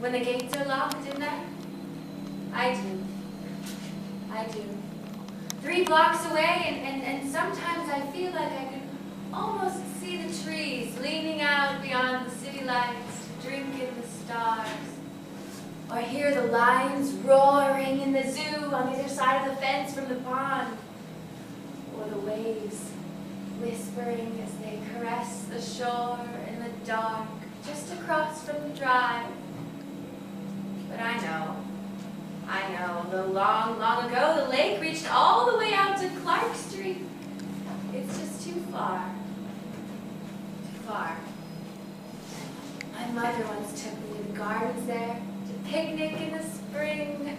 When the gates are locked at night? I do. I do. 3 blocks away, and sometimes I feel like I can almost see the trees leaning out beyond the city lights, drinking the stars. Or hear the lions roaring in the zoo on either side of the fence from the pond. Or the waves whispering as they caress the shore in the dark, just across from the drive. But I know, though long, long ago the lake reached all the way out to Clark Street. It's just too far. Too far. My mother once took me to the gardens there, to picnic in the spring.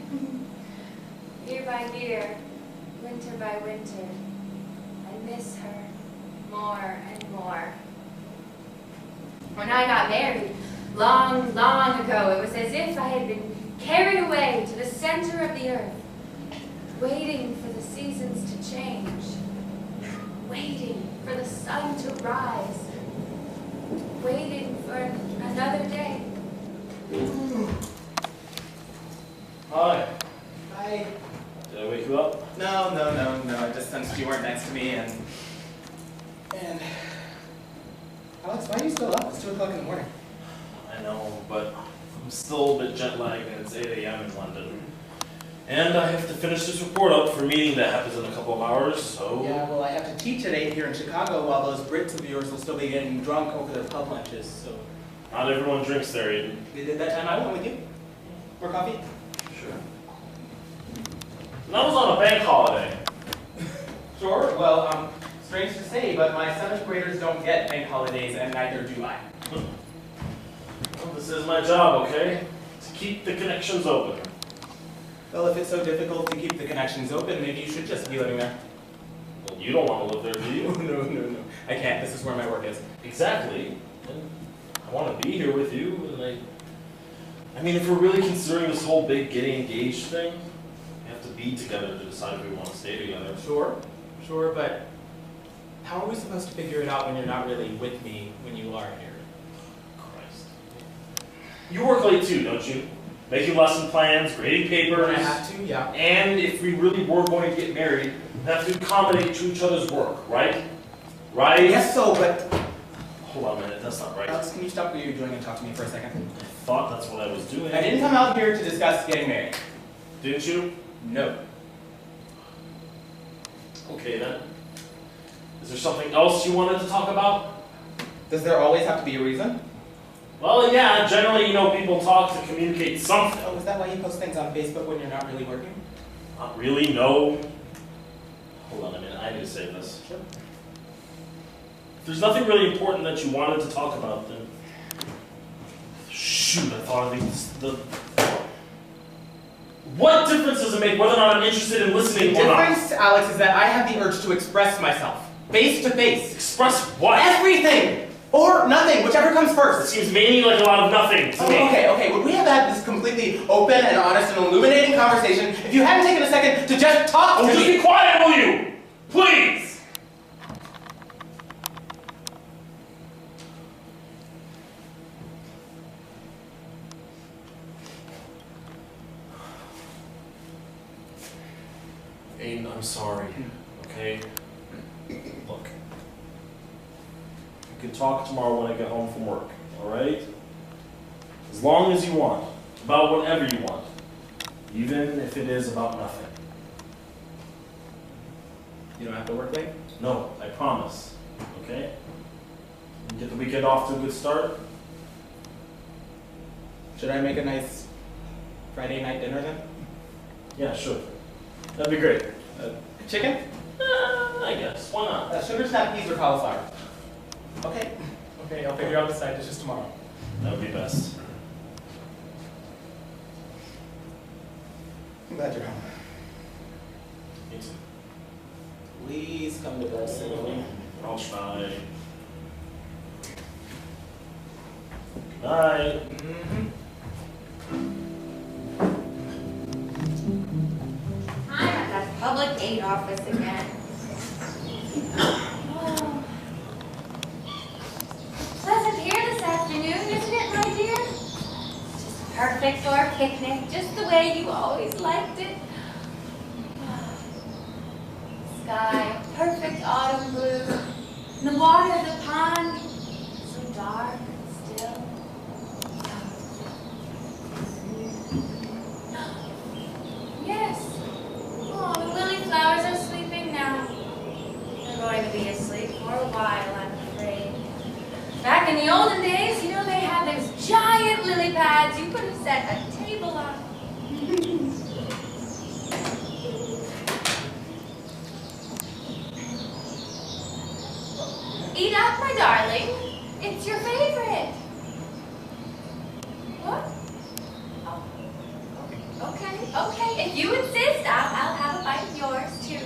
Year by year, winter by winter, I miss her more and more. When I got married, long, long ago, it was as if I had been carried away to the center of the earth, waiting for the seasons to change, waiting for the sun to rise, waiting for another day. Hi. Hi. Did I wake you up? No. I just sensed you weren't next to me and... Alex, why are you still up? It's 2 o'clock in the morning. I know, but I'm still a bit jet lagged and it's 8 a.m. in London. And I have to finish this report up for a meeting that happens in a couple of hours, so... Yeah, well, I have to teach at 8 here in Chicago while those Brits of yours will still be getting drunk over their pub lunches, so... Not everyone drinks there, Aiden. Did that time I went with you? For coffee? Sure. And that was on a bank holiday. Sure, well, strange to say, but my 7th graders don't get bank holidays, and neither do I. Well, this is my job, okay? To keep the connections open. Well, if it's so difficult to keep the connections open, maybe you should just be living there. Well, you don't want to live there, do you? No. I can't. This is where my work is. Exactly. And I want to be here with you, and I mean, if we're really considering this whole big getting engaged thing, we have to be together to decide if we want to stay together. Sure, but how are we supposed to figure it out when you're not really with me when you are here? Christ. You work late too, don't you? Making lesson plans, grading papers. I have to, yeah. And if we really were going to get married, we have to accommodate to each other's work, right? Right? Yes, so, but... Hold on a minute, that's not right. Alex, can you stop what you're doing and talk to me for a second? I thought that's what I was doing. I didn't come out here to discuss getting married. Didn't you? No. Okay then. Is there something else you wanted to talk about? Does there always have to be a reason? Well, yeah, generally, people talk to communicate something. Oh, is that why you post things on Facebook when you're not really working? Not really, no. Hold on a minute, I need to save this. Sure. If there's nothing really important that you wanted to talk about, then... Shoot, I thought of the... What difference does it make whether or not I'm interested in listening The or not? difference, Alex, is that I have the urge to express myself. Face to face. Express what? Everything! Or nothing, whichever comes It first. seems mainly like a lot of nothing to me. Okay. When we have had this completely open and honest and illuminating conversation if you hadn't taken a second to just talk to me. Just be quiet, will you? Please! Aiden, I'm sorry, okay? Look, we can talk tomorrow when I get home from work, alright? As long as you want, about whatever you want, even if it is about nothing. You don't have to work late? No, I promise, okay? And get the weekend off to a good start? Should I make a nice Friday night dinner then? Yeah, sure. That'd be great. Chicken? I guess, why not? Sugar snap peas or cauliflower? Okay. Okay, I'll figure out the side dishes tomorrow. That would be best. I'm glad you're home. Me too. Please come to bed soon. I'll try. Good night. I'm at that public aid office again. Oh. Pleasant here this afternoon, isn't it, my dear? Just perfect for a picnic, just the way you always liked it. Sky, perfect autumn blue. And the water of the pond, so dark and still. Yes. Oh, the lily flowers are sleeping now. They're going to be asleep for a while, I'm afraid. Back in the olden days, you know, they had those giant lily pads you could have set a table on. Eat up, my darling. It's your favorite. What? Oh. Okay. If you insist, I'll have a bite of yours, too.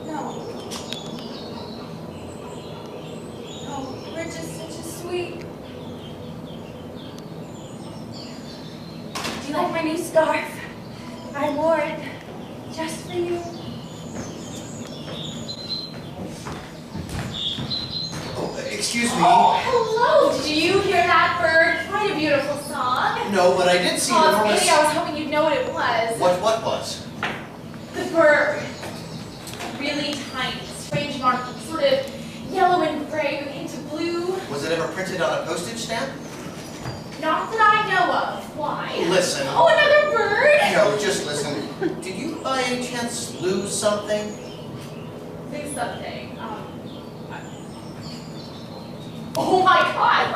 No, we're just such a sweet... Do you like my new scarf? I wore it just for you. Oh, excuse me. Oh, hello! Did you hear that bird? Quite a beautiful song. No, but I did see Oh, an enormous... maybe I was hoping you'd know what it was. What was? The bird. Really tiny, strange markings, sort of yellow and gray with a hint of blue. Was it ever printed on a postage stamp? Not that I know of. Why? Listen. Oh, another bird? No, just listen. Did you by any chance lose something? Lose something. Oh my God!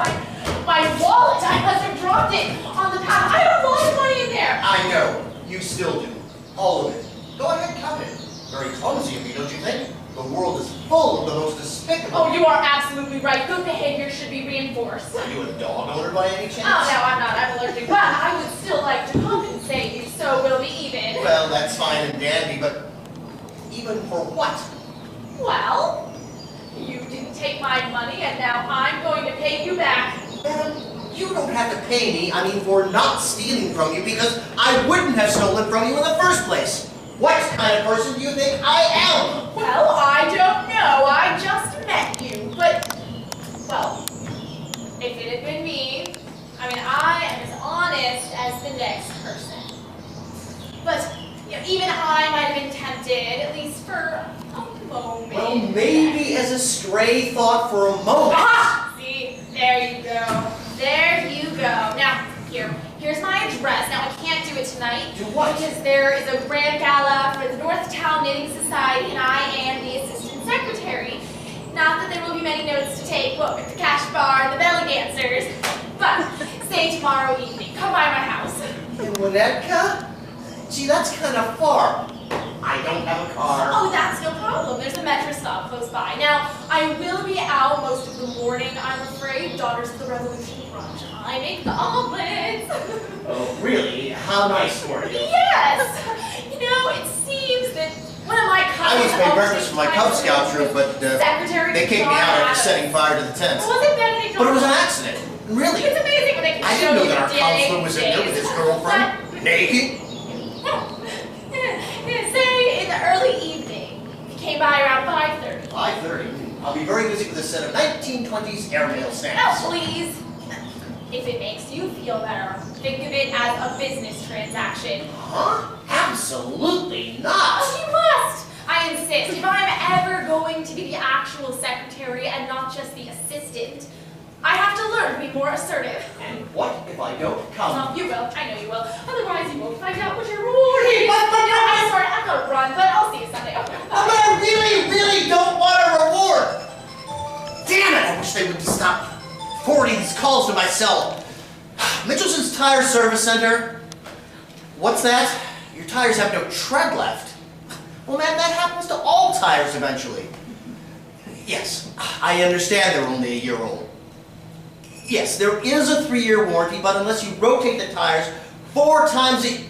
My wallet! I must have dropped it on the path. I have a lot of money in there. I know. You still do. All of it. Go ahead, count it. Very clumsy of me, don't you think? The world is full of the most despicable... Oh, you are absolutely right. Good behavior should be reinforced. Are you a dog owner by any chance? Oh, no, I'm not. I'm allergic. But I would still like to compensate you, so we'll be even. Well, that's fine and dandy, but even for what? Well, you didn't take my money, and now I'm going to pay you back. Madam, you don't have to pay me, for not stealing from you, because I wouldn't have stolen from you in the first place. What kind of person do you think I am? Well, I don't know. I just met you. But, well, if it had been me, I am as honest as the next person. But, even I might have been tempted, at least for a moment. Well, maybe as a stray thought for a moment. Aha! See, there you go. There you go. Now, here's my address. Now, I can't do it tonight. Do what? Because there is a grand gala for the Northtown Knitting Society, and I am the assistant secretary. Not that there will be many notes to take. Look at the cash bar, the belly dancers. But, say tomorrow evening. Come by my house. In Winnetka? Gee, that's kind of far. I don't have a car. Oh, that's no problem. There's a metro stop close by. Now, I will be out most of the morning, I'm afraid. Daughters of the Revolution brunch. I make the omelets. Oh, really? How nice for you. Yes! It seems that when of my I cousins once made always breakfast for my Cub Scout troop, but secretary they kicked me out after setting fire to the tent. Wasn't Benedict But it was an Arnold? accident. Really. It's amazing when they can I show didn't know you that our the counselor was in there with his girlfriend. Naked. Say in the early evening. He came by around 5:30. 5:30. I'll be very busy with a set of 1920s airmail Oh, stamps. please. If it makes you feel better, think of it as a business transaction. Huh? Absolutely not. Oh, you must! I insist. If I'm ever going to be the actual secretary and not just the assistant, I have to learn to be more assertive. And what if I don't come? You will. I know you will. Otherwise, you won't find out what your reward is. I'm sorry. I'm gonna run, but I'll see you Sunday. Okay, But I really, really don't want a reward. Damn it! I wish they would stop forwarding these calls to my cell. Mitchelson's Tire Service Center. What's that? Your tires have no tread left. Well, man, that happens to all tires eventually. Yes, I understand they're only a year old. Yes, there is a 3-year warranty, but unless you rotate the tires 4 times a...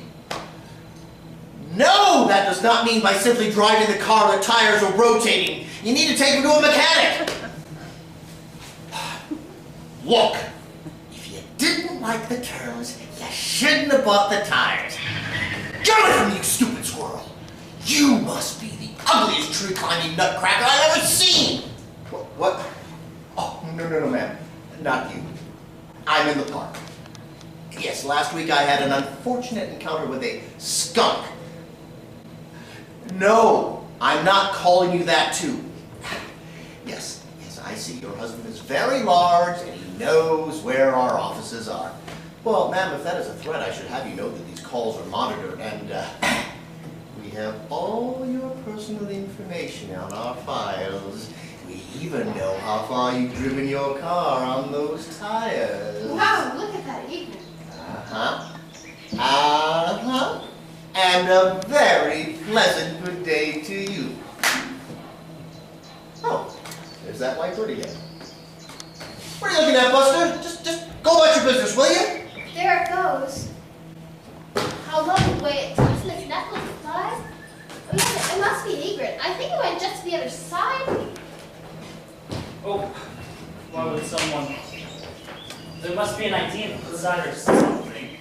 No, that does not mean by simply driving the car the tires are rotating. You need to take them to a mechanic. Look, if you didn't like the terms, you shouldn't have bought the tires. Get away from me, you stupid squirrel. You must be the ugliest tree-climbing nutcracker I've ever seen. What? Oh, no, ma'am. Not you. I'm in the park. Yes, last week I had an unfortunate encounter with a skunk. No, I'm not calling you that too. Yes, I see your husband is very large and he knows where our offices are. Well, ma'am, if that is a threat, I should have you know that these calls are monitored and we have all your personal information on our files. We even know how far you've driven your car on those tires. Wow, look at that evening. And a very pleasant good day to you. Oh, there's that white bird again. What are you looking at, Buster? Just go about your business, will you? There it goes. How lovely the way it touches its necklace of flies. Oh yes, it must be an egret. I think it went just to the other side. Oh, why would someone... There must be an idea beside or something.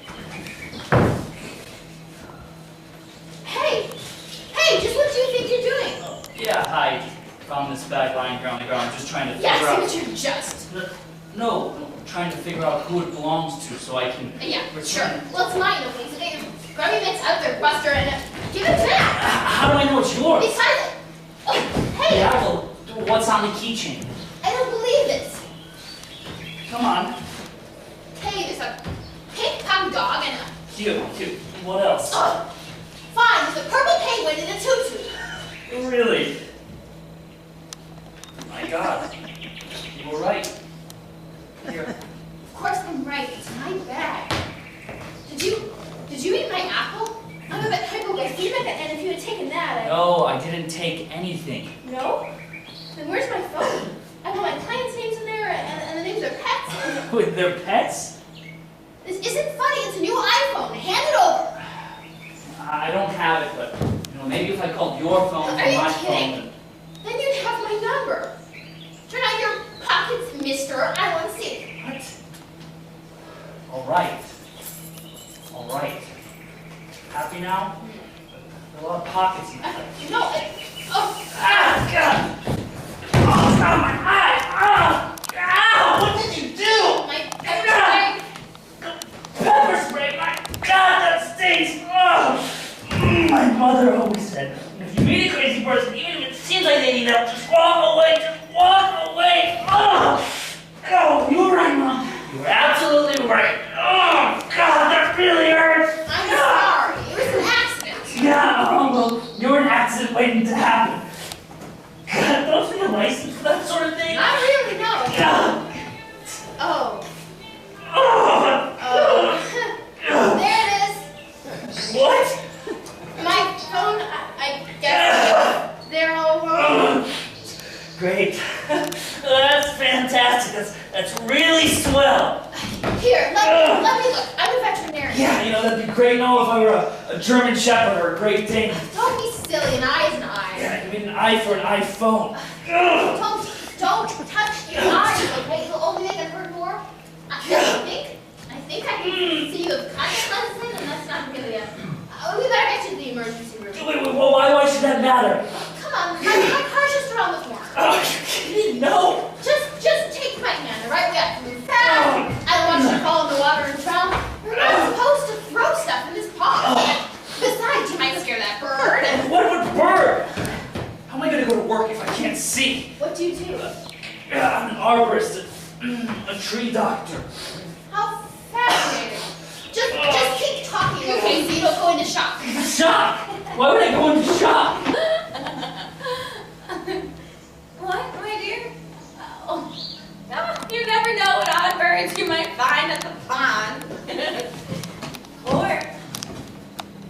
Hey, just what do you think you're doing? Oh, yeah, hi. Found this bag lying here on the ground, just trying to figure Yeah, out... see what you just. No, trying to figure out who it belongs to so I can Yeah, return sure. it. Well, it's mine, okay? So get your grubby mitts out there, Buster, and give it back. How do I know it's yours? Besides, oh, hey, Yeah, well, what's on the keychain? I don't believe this. Come on. Hey, there's a pink pug dog and a... Cute. What else? Oh, fine, there's a purple penguin and a tutu. Really? My God. You were right. Here. Of course I'm right. It's my bag. Did you eat my apple? I'm a bit hypoglycemic, and if you had taken that, No, I didn't take anything. No? Then where's my phone? I have all my clients' names in there, and the names of their pets. With their pets? This isn't funny. It's a new iPhone. Hand it over. I don't have it, but maybe if I called your phone Are from you my kidding? phone. Then you'd have my number. Turn out your pockets, mister. I want to see it. What? All right. Happy now? There are a lot of pockets in there. No, oh. Ah, God! Oh, it's on my eye! Ah! Ow! What did you do? My pepper spray. Pepper spray! My God, that stinks! Oh. My mother always said, if you meet a crazy person, even if it seems like they need help, just walk away! Just walk away! Oh! Oh, you were right, Mom. You were absolutely right. Oh, God, that really hurts! I'm sorry. It was an accident. Yeah, well, you're an accident waiting to happen. God, don't you need a license for that sort of thing? Not really, no. God. Oh. Oh. There it is. What? My phone, I guess they're all wrong. Great. That's fantastic. That's really swell. Here, let me look. I'm a veterinarian. Yeah, you know, that'd be great and all if I were a German Shepherd or a Great Dane. Don't be silly. An eye is an eye. Yeah, I mean an eye for an iPhone. Ugh. Don't touch your eyes, okay? It'll only make it hurt more. I think I can see you have kind of medicine, and that's not really a... we better get you to the emergency room. Wait, why should that matter? Come on, my car's just around the corner. Oh, you kidding? No. Just take my hand, all right? We have to move fast. I don't want you to fall in the water and drown. You're not supposed to throw stuff in his paw. Besides, you might scare that bird. What bird? How am I going to go to work if I can't see? What do you do? I'm an arborist, a tree doctor. How fascinating. Just keep talking, okay? So you don't go into shock. Shock? Why would I go into shock? What, my dear? Oh, you never know what odd birds you might find at the pond. Or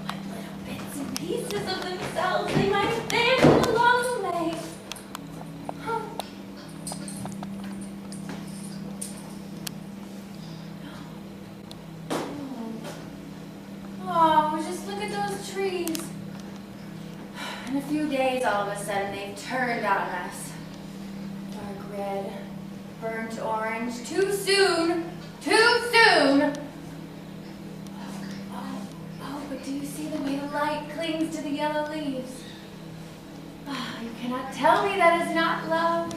what little bits and pieces of themselves they might have found along the way. Huh. Oh, just look at those trees. In a few days, all of a sudden, they've turned on us. Dark red, burnt orange, too soon, too soon. Oh, but do you see the way the light clings to the yellow leaves? Oh, you cannot tell me that is not love.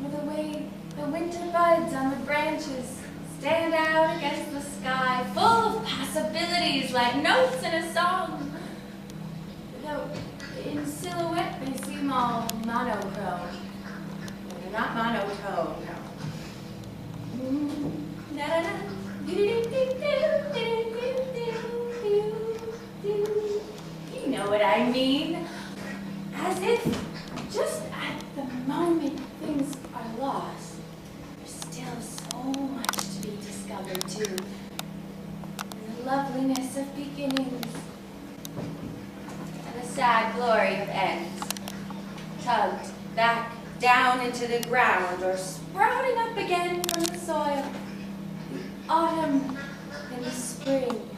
Or the way the winter buds on the branches stand out against the sky, full of possibilities like notes in a song. Though in silhouette they seem all monochrome. They're not monotone, no. You know what I mean? As if just at the moment things are lost, there's still so much to be discovered too. And the loveliness of beginnings. And the sad glory of ends. Tugged back down into the ground or sprouting up again from the soil. The autumn and the spring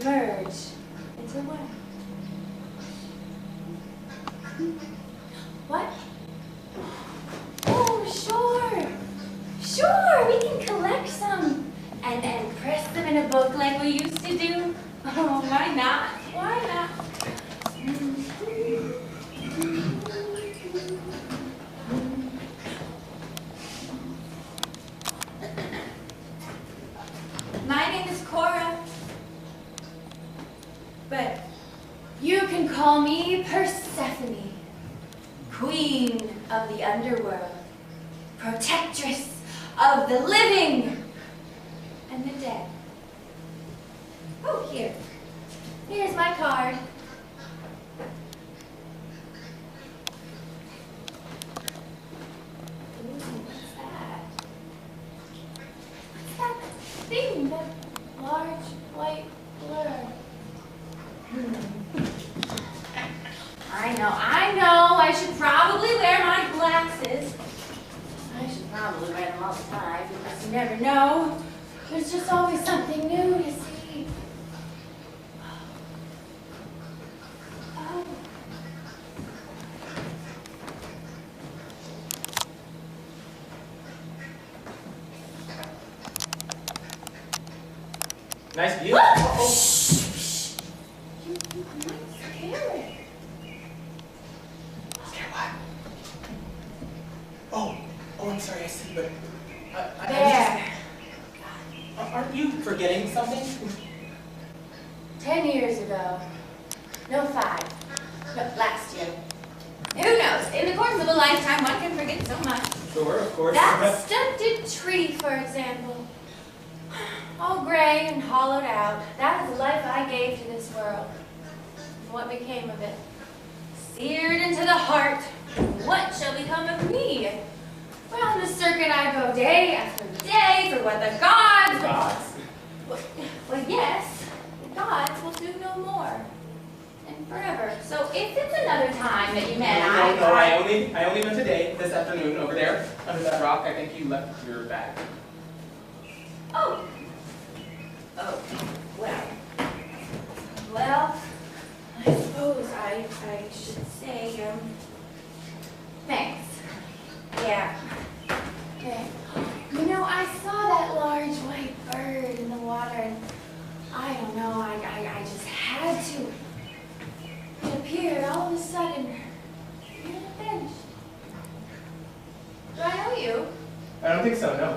merge into one. What? Oh, sure. Sure, we can collect some and press them in a book like we used to do. Oh, why not? Why not? My name is Cora, but you can call me Persephone, queen of the underworld, protectress of the living and the dead. Oh, here. Here's my card. Ooh, what's that? What's that thing? That large white blur. I know. I should probably wear my glasses. I should probably wear them all the time because you never know. There's just always something new to see. Oh. Nice view. Shh. You might scare it. Scare what? Oh, I'm sorry, I see, but There. Aren't you forgetting something? 10 years ago. No, 5. No, last year. Who knows? In the course of a lifetime, one can forget so much. Sure, of course. That stunted tree, for example. All gray and hollowed out. That is the life I gave to this world. What became of it? Seared into the heart. What shall become of me? Well, on the circuit I go day after day for what the gods... Well, yes, the gods will do no more. And forever. So if it's another time that you met, No, I only went today, this afternoon, over there, under that rock. I think you left your bag. Oh. Oh, well, I suppose I should say, thanks. Yeah. Okay. You know, I saw that large white bird in the water, and I don't know, I just had to. It appeared all of a sudden near the bench. Do I know you? I don't think so, no.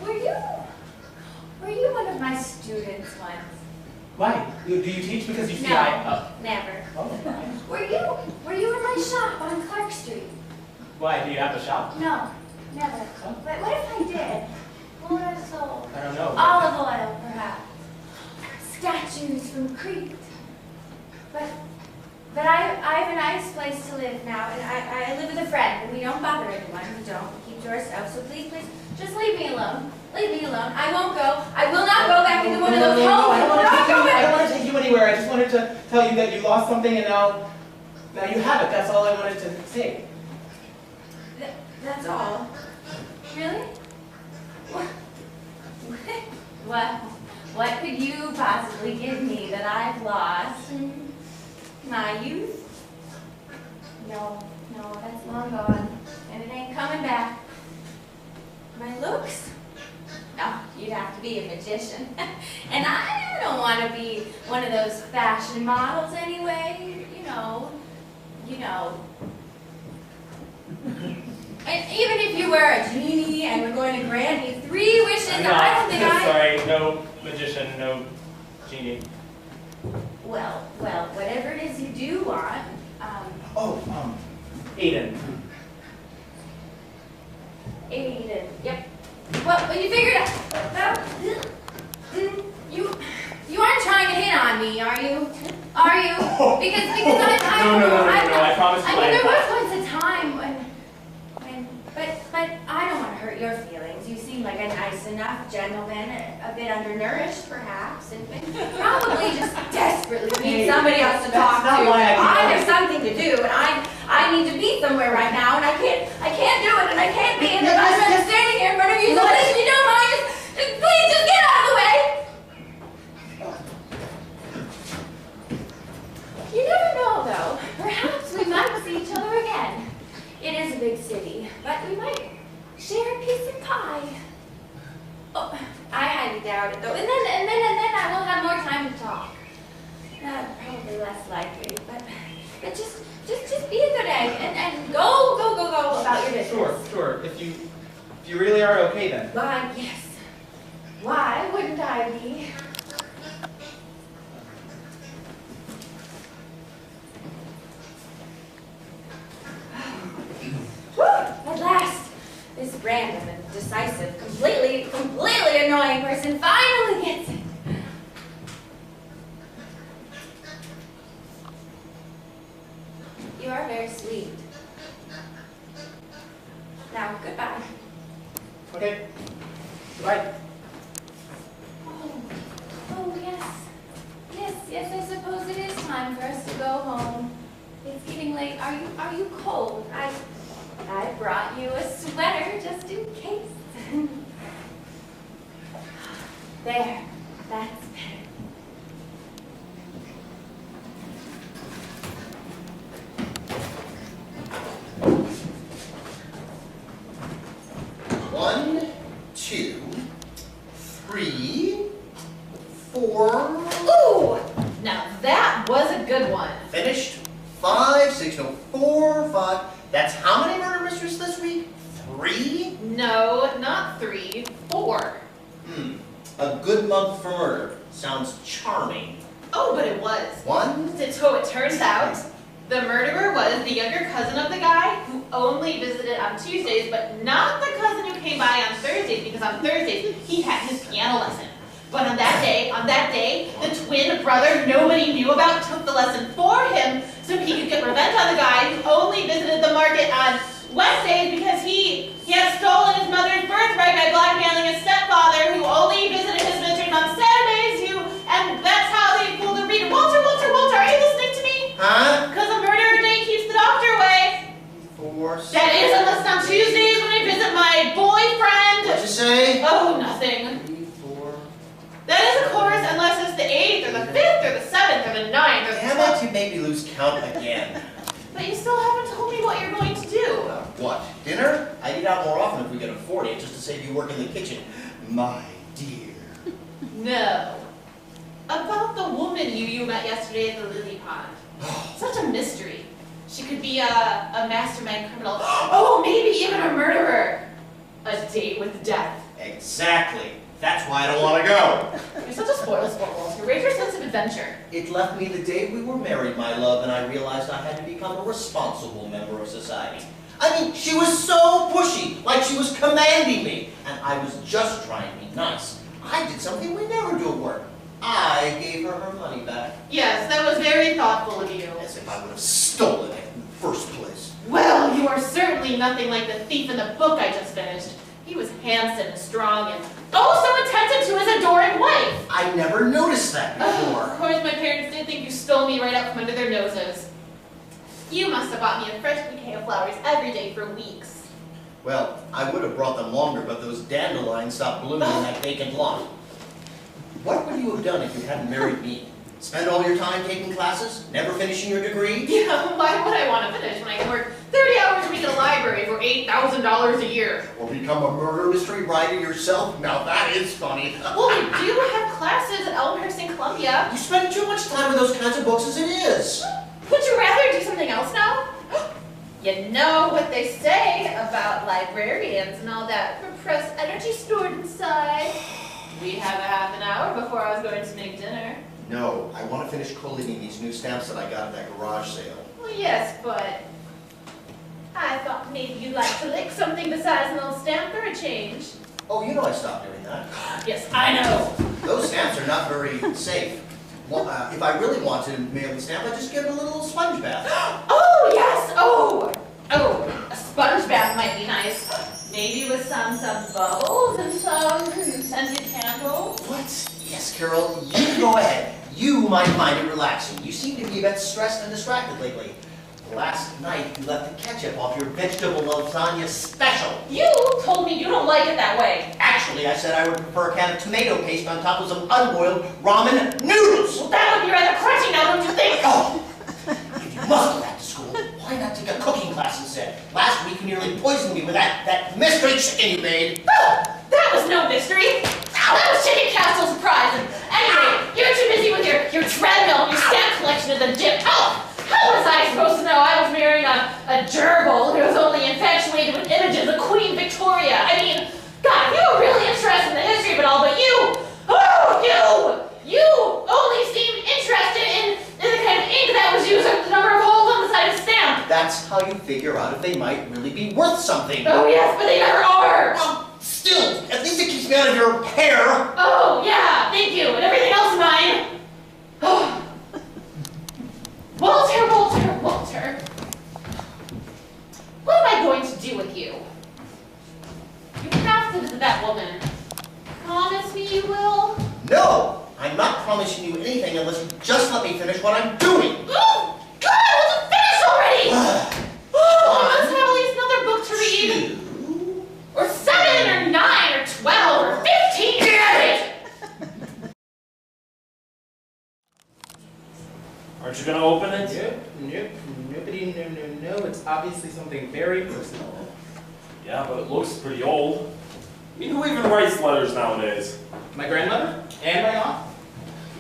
Were you one of my students once? Why? Do you teach because you see No, never. Oh, fine. Were you in my shop on Clark Street? Why? Do you have a shop? No, never. But what if I did? What would I have sold? I don't know. Olive oil, perhaps. Statues from Crete. But I have a nice place to live now, and I live with a friend, and we don't bother anyone. We don't. We keep to ourselves. So please, just leave me alone. Leave me alone. I won't go. I will not go back into one of those homes. I don't want to take you anywhere. I just wanted to tell you that you lost something and now you have it. That's all I wanted to say. That's all. Really? What could you possibly give me that I've lost? My youth? No, that's long gone. And it ain't coming back. My looks? No, you'd have to be a magician. And I don't want to be one of those fashion models anyway. You know. And even if you were a genie and were going to grant me 3 wishes, I don't think Sorry, no magician, no genie. Well, whatever it is you do want, Aiden. Aiden, yep. Well, when you figured out, you aren't trying to hit on me, are you? Are you? Because No, I promise you I mean, there I was once a time when, but I don't want to hurt your feelings. You seem like a nice enough gentleman, a bit undernourished perhaps, and probably just desperately need somebody else to talk to. There's something to do, and I need to be somewhere right now, and I can't do it, and I can't be in the bathroom. I'm standing here in front of you, so please, if you don't mind, please just get out of the way. You never know, though. Perhaps we might see each other again. It is a big city, but we might share a piece of pie. Oh, I highly doubt it, though. And then I will have more time to talk. Probably less likely, but just be a good egg and go about your business. Sure. If you really are okay then. Why, yes. Why wouldn't I be? At last, this random and decisive, completely annoying person finally gets it. You are very sweet. Now, goodbye. Okay. Goodbye. Oh, yes, I suppose it is time for us to go home. It's getting late. Are you cold? I brought you a sweater just in case. There, that's better. One, 2, 3, 4. Ooh! Now that was a good one. Finished. 5, 6, no, 4, 5. That's how many murder mysteries this week? 3? No, not 3, 4. A good month for murder. Sounds charming. Oh, but it was. 1. So it turns out the murderer was the younger cousin of the guy who only visited on Tuesdays, but not the cousin who came by on Thursdays, because on Thursdays he had his piano lesson. But on that day, the twin brother nobody knew about took the lesson for him so he could get revenge on the guy who only visited the market on Wednesdays because he had stolen his mother's birthright by blackmailing his stepfather who only visited his visitors on Saturdays, and that's how they pulled the reader. Walter, are you listening to me? Huh? Because the murderer day keeps the doctor away. 4, 6. That is unless on Tuesdays when I visit my boyfriend. What'd you say? Oh, nothing. 8th, or the 5th, or the 7th, or the 9th, or the Damn 12th. it, you made me lose count again. But you still haven't told me what you're going to do. What, dinner? I'd eat out more often if we could afford it, just to save you work in the kitchen. My dear. No. About the woman you met yesterday at the lily pond. Such a mystery. She could be a mastermind criminal. Oh, maybe even a murderer. A date with death. Exactly. That's why I don't want to go. You're such a spoiled sport, Walter. Where's your sense of adventure? It left me the day we were married, my love, and I realized I had to become a responsible member of society. I mean, she was so pushy, like she was commanding me, and I was just trying to be nice. I did something we never do at work. I gave her money back. Yes, that was very thoughtful of you. As if I would have stolen it in the first place. Well, you are certainly nothing like the thief in the book I just finished. He was handsome and strong and so attentive to his adoring wife. I never noticed that before. Of course, my parents did think you stole me right out from under their noses. You must have bought me a fresh bouquet of flowers every day for weeks. Well, I would have brought them longer, but those dandelions stopped blooming in that vacant lot. What would you have done if you hadn't married me? Spend all your time taking classes? Never finishing your degree? Yeah, why would I want to finish when I can work 30 hours a week in a library for $8,000 a year? Or become a murder mystery writer yourself? Now that is funny. Well, we do have classes at Elmhurst and Columbia. You spend too much time with those kinds of books as it is. Would you rather do something else now? You know what they say about librarians and all that repressed energy stored inside. We have a half an hour before I was going to make dinner. No, I want to finish collating these new stamps that I got at that garage sale. Well, yes, but I thought maybe you'd like to lick something besides an old stamp for a change. Oh, you know I stopped doing that. Yes, I know. Those stamps are not very safe. Well, if I really want to mail the stamp, I just give it a little sponge bath. Oh, yes! Oh, a sponge bath might be nice. Maybe with some bubbles and some scented candles. What? Yes, Carol, you go ahead. You might find it relaxing. You seem to be a bit stressed and distracted lately. Last night, you left the ketchup off your vegetable lasagna special. You told me you don't like it that way. Actually, I said I would prefer a can of tomato paste on top of some unboiled ramen noodles. Well, that would be rather crunchy now, don't you think? Oh, if you must go back to school, why not take a cooking class instead? Last week, you nearly poisoned me with that mystery chicken you made. Oh, that was no mystery. That was chicken casserole surprise. And anyway, you're too busy with your treadmill and your stamp collection at the gym. Oh, how was I supposed to know I was marrying a gerbil who was only infatuated with images of Queen Victoria? I mean, God, you were really interested in the history of it all, but you only seemed interested in the kind of ink that was used and the number of holes on the side of a stamp. That's how you figure out if they might really be worth something. Oh yes, but they never are. Well, still, at least it keeps me out of your hair. Oh yeah, thank you, and everything else is mine. Oh. Walter. What am I going to do with you? You have to visit that woman. Promise me you will? No, I'm not promising you anything unless you just let me finish what I'm doing. Oh, God, will you finish already? Oh, let's have at least another book to read. Or 7, or 9, or 12, or 15. Damn it! Aren't you gonna open it? Nope. No. It's obviously something very personal. Yeah, but it looks pretty old. I mean, who even writes letters nowadays? My grandmother and my aunt.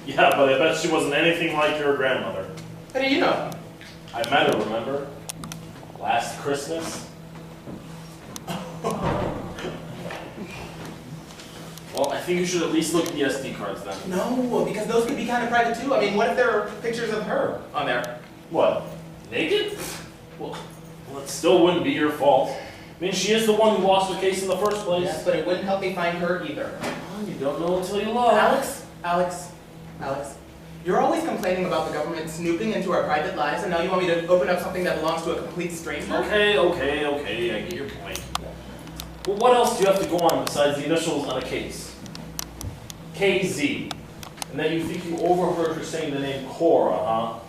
Yeah, but I bet she wasn't anything like your grandmother. How do you know? I met her, remember? Last Christmas. Well, I think you should at least look at the SD cards then. No, because those could be kind of private too. I mean, what if there are pictures of her on there? What? Naked? Well, it still wouldn't be your fault. I mean, she is the one who lost her case in the first place. Yes, but it wouldn't help me find her either. Well, you don't know until you look. Alex. You're always complaining about the government snooping into our private lives, and now you want me to open up something that belongs to a complete stranger? Okay, I get your point. Well, what else do you have to go on besides the initials on a case? KZ. And then you think you overheard her saying the name Cora, huh?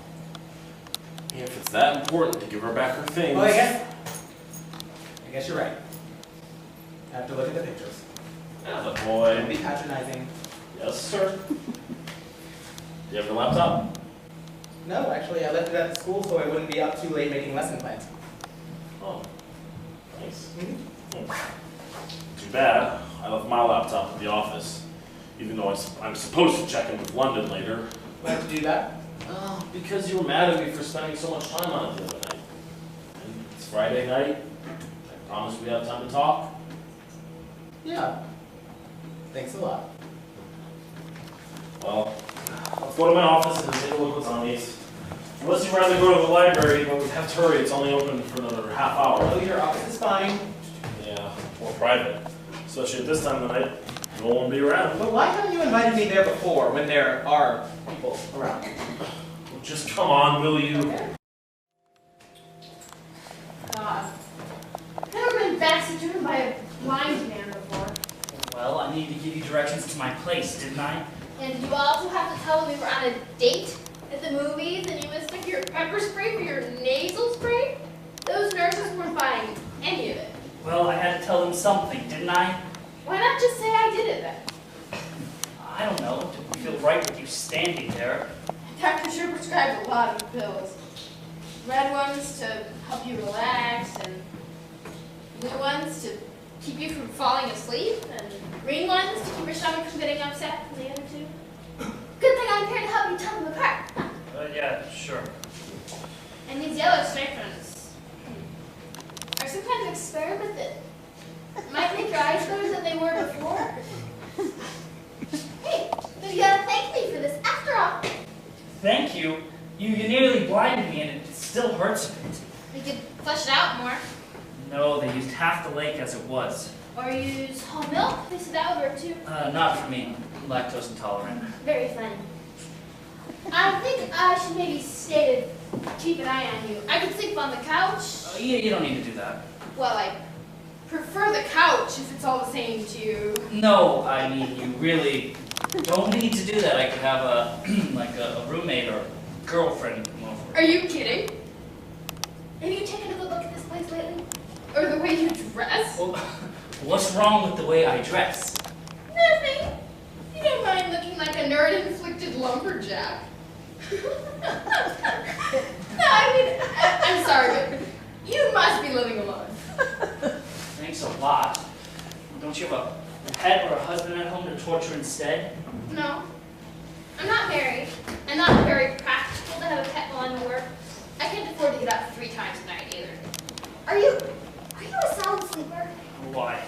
Yeah, if it's that important to give her back her things. Well, I guess you're right. I have to look at the pictures. Yeah, the Don't boy. be patronizing. Yes, sir. Do you have your laptop? No, actually, I left it at school so I wouldn't be up too late making lesson plans. Oh, nice. Mm-hmm. Too bad. I left my laptop at the office, even though I'm supposed to check in with London later. Why did you do that? Because you were mad at me for spending so much time on it the other night. And it's Friday night. I promised we'd have time to talk. Yeah. Thanks a lot. Well, let's go to my office and take a look what's on these. Unless you'd rather go to the library, but we have to hurry. It's only open for another half hour. Oh, your office is fine. Yeah, or private. Especially at this time of the night, no one will be around. But why haven't you invited me there before when there are people around? Well, just come on, will you? God. I've never been backseat driven by a blind man before. Well, I needed to give you directions to my place, didn't I? And did you also have to tell them we were on a date at the movies and you mistook your pepper spray for your nasal spray? Those nurses weren't buying any of it. Well, I had to tell them something, didn't I? Why not just say I did it then? I don't know. It didn't feel right with you standing there. Doctor sure prescribed a lot of pills. Red ones to help you relax, and blue ones to keep you from falling asleep, and green ones to keep your stomach from getting upset, and the other two. Good thing I'm here to help you tell them apart. Yeah, sure. And these yellow stripes are some kind of experiment that might make your eyes better than they were before. Hey, you gotta thank me for this after all. Thank you. You nearly blinded me, and it still hurts a bit. We could flush it out more. No, they used half the lake as it was. Or use whole milk. They said that would work too. Not for me. I'm lactose intolerant. Very funny. I think I should maybe stay to keep an eye on you. I could sleep on the couch. You don't need to do that. Well, I prefer the couch if it's all the same to you. No, I mean, you really don't need to do that. I could have a roommate or girlfriend come over. Are you kidding? Have you taken a good look at this place lately? Or the way you dress? Well, what's wrong with the way I dress? Nothing. You don't mind looking like a nerd-inflicted lumberjack. No, I'm sorry, but you must be living alone. Thanks a lot. Don't you have a pet or a husband at home to torture instead? No. I'm not married. And not very practical to have a pet while I'm at work. I can't afford to get up 3 times a night either. Are you a sound sleeper? Why?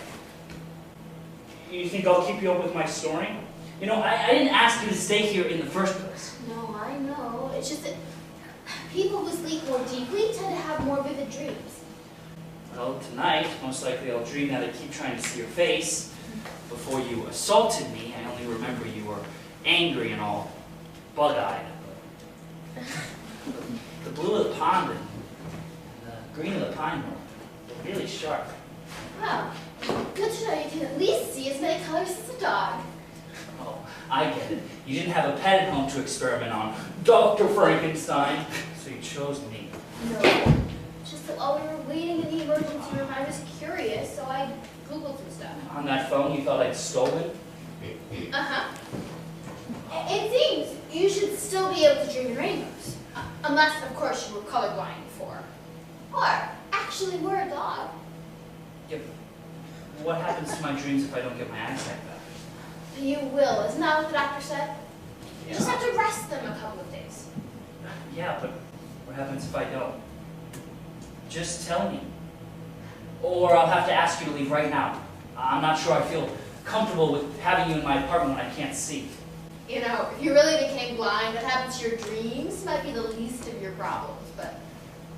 You think I'll keep you up with my snoring? You know, I didn't ask you to stay here in the first place. No, I know. It's just that people who sleep more deeply tend to have more vivid dreams. Well, tonight, most likely I'll dream that I keep trying to see your face. Before you assaulted me, I only remember you were angry and all bug-eyed. The blue of the pond and the green of the pine were really sharp. Well, good to know you can at least see as many colors as a dog. Oh, I get it. You didn't have a pet at home to experiment on. Dr. Frankenstein. So you chose me. No, just that while we were waiting in the emergency room, I was curious, so I Googled some stuff. On that phone you thought I'd stolen? Uh-huh. It seems you should still be able to dream in rainbows. Unless, of course, you were colorblind before. Or actually were a dog. Yep. What happens to my dreams if I don't get my eyesight back? You will, isn't that what the doctor said? You just Yeah. have to rest them a couple of days. Yeah, but what happens if I don't? Just tell me. Or I'll have to ask you to leave right now. I'm not sure I feel comfortable with having you in my apartment when I can't see. You know, if you really became blind, what happens to your dreams might be the least of your problems, but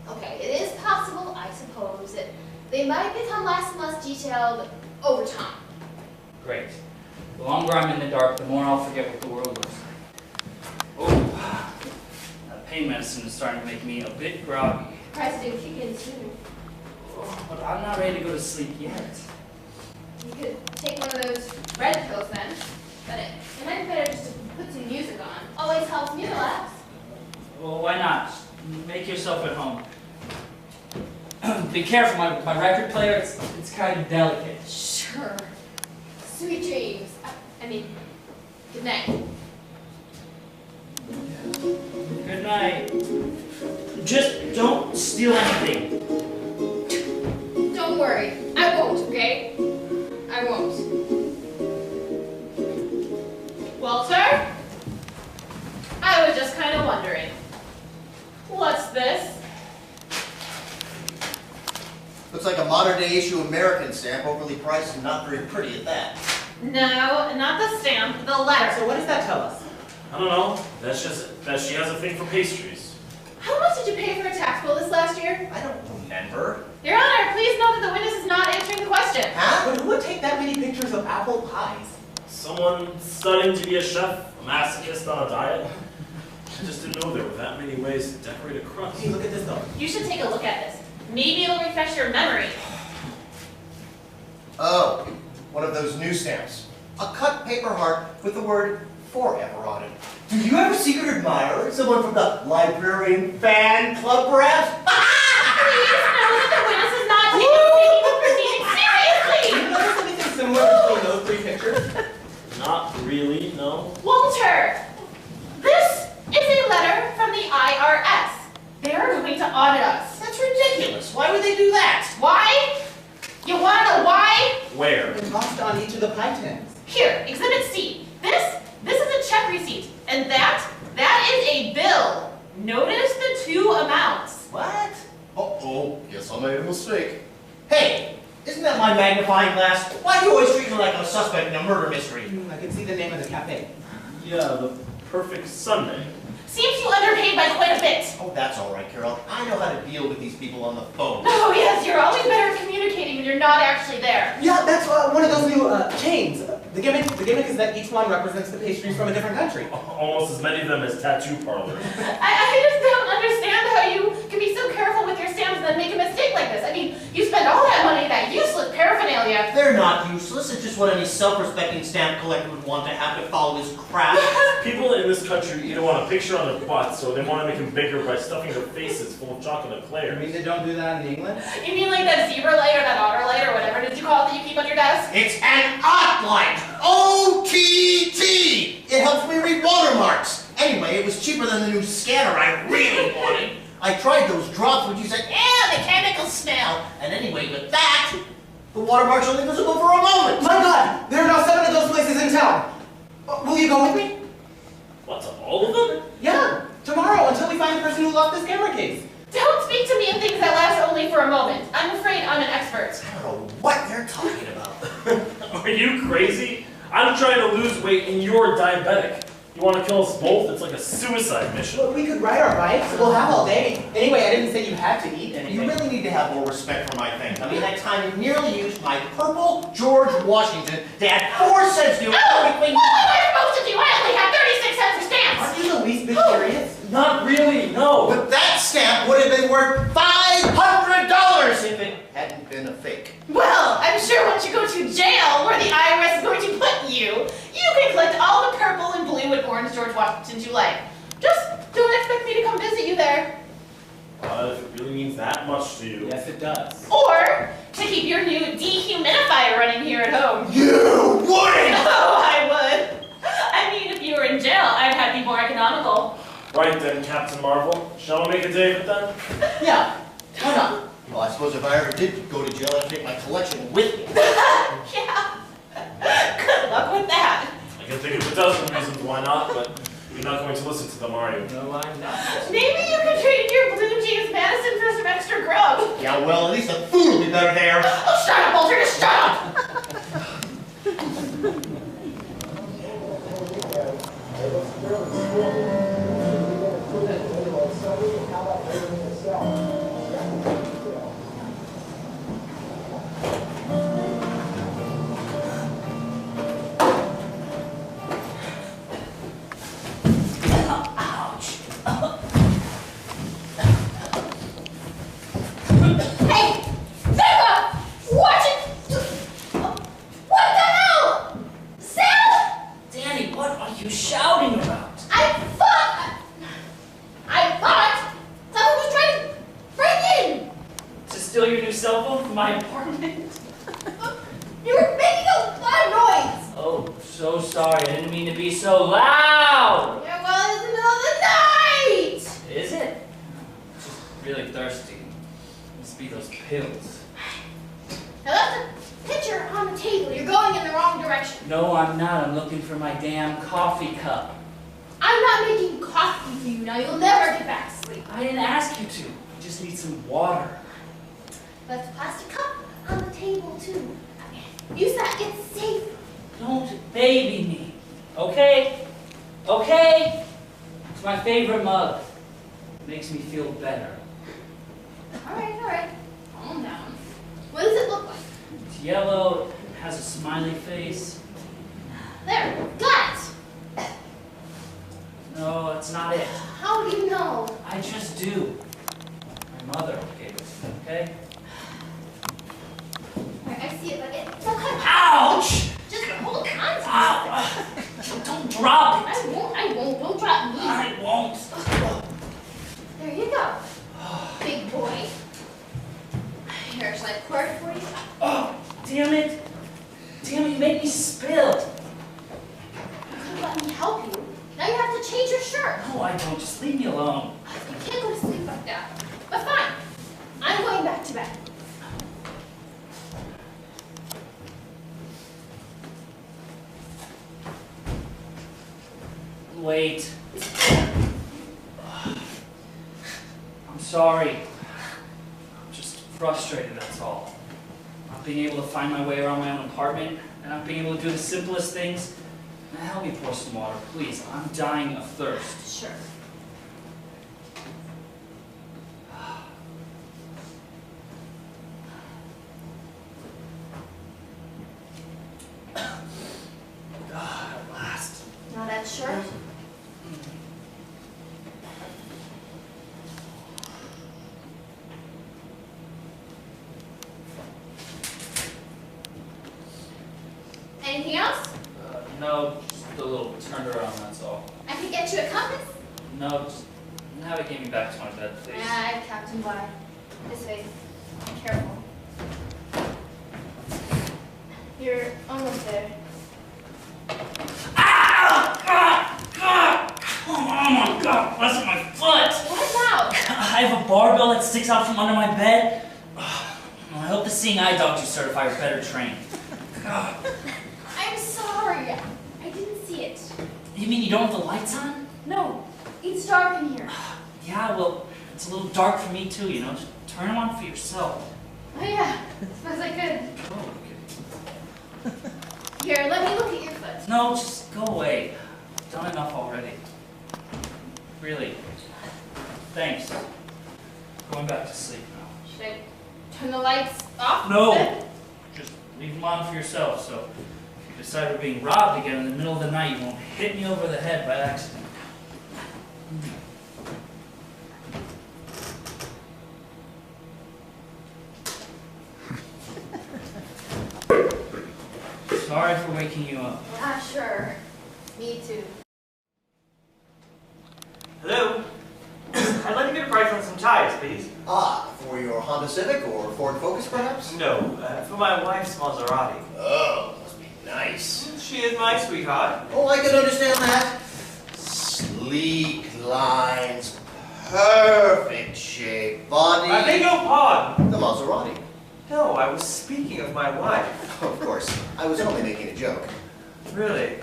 okay, it is possible, I suppose, that they might become less and less detailed over time. Great. The longer I'm in the dark, the more I'll forget what the world looks like. Oh, that pain medicine is starting to make me a bit groggy. Surprised it didn't kick in sooner. Oh, but I'm not ready to go to sleep yet. You could take one of those red pills then, but it might be better just to put some music on. Always helps me relax. Well, why not? Make yourself at home. Be careful, my record player, it's kind of delicate. Sure. Sweet dreams. I mean, good night. Good night. Just don't steal anything. Don't worry. I won't, okay? I won't. Walter? I was just kind of wondering. What's this? Looks like a modern-day issue American stamp, overly priced and not very pretty at that. No, not the stamp, the letter. So what does that tell us? I don't know. That's just that she has a thing for pastries. How much did you pay for a tax bill this last year? I don't remember. Your Honor, please note that the witness is not answering the question. Huh? But who would take that many pictures of apple pies? Someone studying to be a chef, a masochist on a diet. I just didn't know there were that many ways to decorate a crust. Hey, look at this though. You should take a look at this. Maybe it'll refresh your memory. Oh, one of those new stamps. A cut paper heart with the word forever on it. Do you have a secret admirer? Someone from the librarian fan club, perhaps? Please know that the witness is not taking the proceedings seriously! Do you notice anything similar between those three pictures? Not really, no. Walter! This is a letter from the IRS. They are going to audit us. That's ridiculous. Why would they do that? Why? You want to know why? Where? Embossed on each of the pie tins. Here, Exhibit C. This is a check receipt, and that is a bill. Notice the two amounts. What? Uh-oh, guess I made a mistake. Hey, isn't that my magnifying glass? Why do you always treat me like a suspect in a murder mystery? I can see the name of the cafe. Yeah, the perfect Sunday. Seems you underpaid by quite a bit. Oh, that's all right, Carol. I know how to deal with these people on the phone. Oh yes, you're always better at communicating when you're not actually there. Yeah, that's one of those new chains. The gimmick is that each one represents the pastries from a different country. Almost as many of them as tattoo parlors. I just don't understand how you can be so careful with your stamps and then make a mistake like this. I mean, you spend all that money, that useless paraphernalia. They're not useless. It's just what any self-respecting stamp collector would want to have to follow his craft. People in this country either want a picture on their butts or they want to make them bigger by stuffing their faces full of chocolate You mean eclairs. they don't do that in England? You mean like that zebra light or that otter light or whatever did you call it that you keep on your desk? It's an art light. OTT. It helps me read watermarks. Anyway, it was cheaper than the new scanner I really wanted. I tried those drops, which you said, the chemical smell. And anyway, with that, the watermark's only visible for a moment. My God! There are now 7 of those places in town. Will you go with me? What's up, all of them? Yeah, tomorrow until we find the person who lost this camera case. Don't speak to me in things that last only for a moment. I'm afraid I'm an expert. I don't know what you're talking about. Are you crazy? I'm trying to lose weight and you're diabetic. You want to kill us both? It's like a suicide mission. Well, we could ride our bikes. We'll have all day. Anyway, I didn't say you had to eat anything. You really need to have more respect for my things. I mean, that time you nearly used my purple George Washington to add 4 cents to it. Oh! What am I supposed to do? I only have 36 cents for stamps! Aren't you the least bit curious? Not really, no. But that stamp would have been worth $500 if it hadn't been a fake. Well, I'm sure once you go to jail, where the IRS is going to put you, you can collect all the purple and blue and orange George Washingtons you like. Just don't expect me to come visit you there. If it really means that much to you. Yes, it does. Or to keep your new dehumidifier running here at home. You wouldn't! Oh, I would. I mean, if you were in jail, I'd have to be more economical. Right then, Captain Marvel. Shall we make a day of it then? Yeah, why not? Well, I suppose if I ever did go to jail, I'd take my collection with me. Yeah. Good luck with that. I can think of a dozen reasons why not, but you're not going to listen to them, are you? No, I'm not. Maybe you could trade in your blue jeans Madison for some extra grub. Yeah, well, at least the food will be better there. Oh, shut up, Walter, just shut up! Hey! Zebra! Watch it! What the hell? Sam? Danny, what are you shouting about? I thought someone was trying to break in. To steal your new cell phone from my apartment? You were making a lot of noise. Oh, so sorry. I didn't mean to be so loud. Yeah, well, it's in the middle of the really thirsty. Must be those pills. I left the pitcher on the table. You're going in the wrong direction. No, I'm not. I'm looking for my damn coffee cup. I'm not making coffee for you now. You'll never get back to sleep. I didn't ask you to. I just need some water. Left the plastic cup on the table too. Use that. It's safe. Don't baby me. Okay? Okay? It's my favorite mug. It makes me feel better. All right. Calm down. What does it look like? It's yellow, it has a smiley face. There. Got it. No, that's not it. How do you know? I just do. My mother gave it to me, okay? I see it, but it's some kind of... Ouch! Just hold on to it. Ow! Don't drop it! I won't. Don't drop me. I won't. There you go. Big boy. Here, shall I pour it for you? Oh, damn it! Damn it, you made me spill! You could have let me help you. Now you have to change your shirt. No, I don't. Just leave me alone. You can't go to sleep like that. But fine. I'm going back to bed. Wait. I'm sorry. I'm just frustrated, that's all. Not being able to find my way around my own apartment, and not being able to do the simplest things. Now help me pour some water, please. I'm dying of thirst. Sure. At last. Now that shirt. Anything else? No, just a little turned around, that's all. I can get you a compass? No, just navigate me back to my bed, please. Yeah, Captain Bly. This way. Careful. You're almost there. Oh my god, listen, my foot! What's out? I have a barbell that sticks out from under my bed. I hope the seeing eye doctor certify are better trained. I'm sorry. I didn't see it. You mean you don't have the lights on? No, it's dark in here. Yeah, well, it's a little dark for me too, you know. Just turn them on for yourself. Oh yeah, suppose I could. Oh, okay. Here, let me look at your foot. No, just go away. I've done enough already. Really. Thanks. Going back to sleep now. Should I turn the lights off? No! Then? Just leave them on for yourself, so if you decide we're being robbed again in the middle of the night, you won't hit me over the head by accident. Sorry for waking you up. Ah, sure. Me too. Hello? I'd like to get a price on some tires, please. Ah, for your Honda Civic or Ford Focus, perhaps? No, for my wife's Maserati. Oh, must be nice. She is my sweetheart. Oh, I can understand that. Sleek lines, perfect shape, body. I beg your pardon. The Maserati. No, I was speaking of my wife. Of course, I was only making a joke. Really?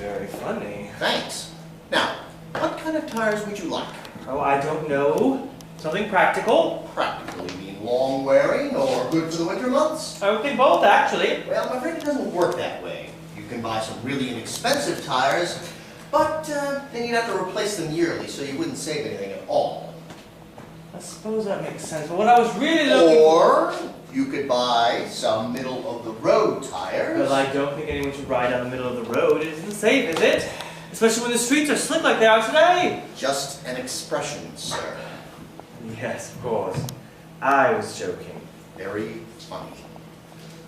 Very funny. Thanks. Now, what kind of tires would you like? Oh, I don't know. Something practical? Practically mean long wearing or good for the winter months? I would think both, actually. Well, I'm afraid it doesn't work that way. You can buy some really inexpensive tires, but then you'd have to replace them yearly, so you wouldn't save anything at all. I suppose that makes sense, but what I was really looking Or you could buy some middle-of-the-road tires. Well, I don't think anyone should ride down the middle of the road. It isn't safe, is it? Especially when the streets are slick like they are today. Just an expression, sir. Yes, of course. I was joking. Very funny.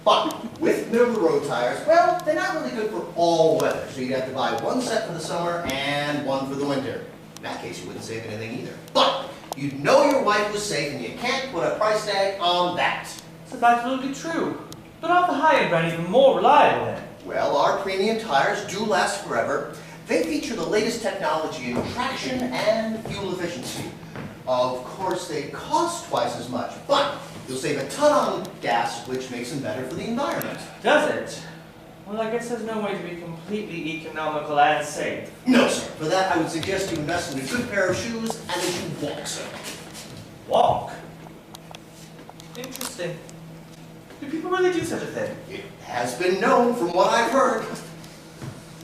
But with middle-of-the-road tires, well, they're not really good for all weather, so you'd have to buy one set for the summer and one for the winter. In that case, you wouldn't save anything either. But you'd know your wife was safe, and you can't put a price tag on that. It's absolutely true. But aren't the high-end brand even more reliable then? Well, our premium tires do last forever. They feature the latest technology in traction and fuel efficiency. Of course, they cost twice as much, but you'll save a ton on gas, which makes them better for the environment. Does it? Well, I guess there's no way to be completely economical and safe. No, sir. For that, I would suggest you invest in a good pair of shoes and that you walk, sir. Walk? Interesting. Do people really do such a thing? It has been known from what I've heard.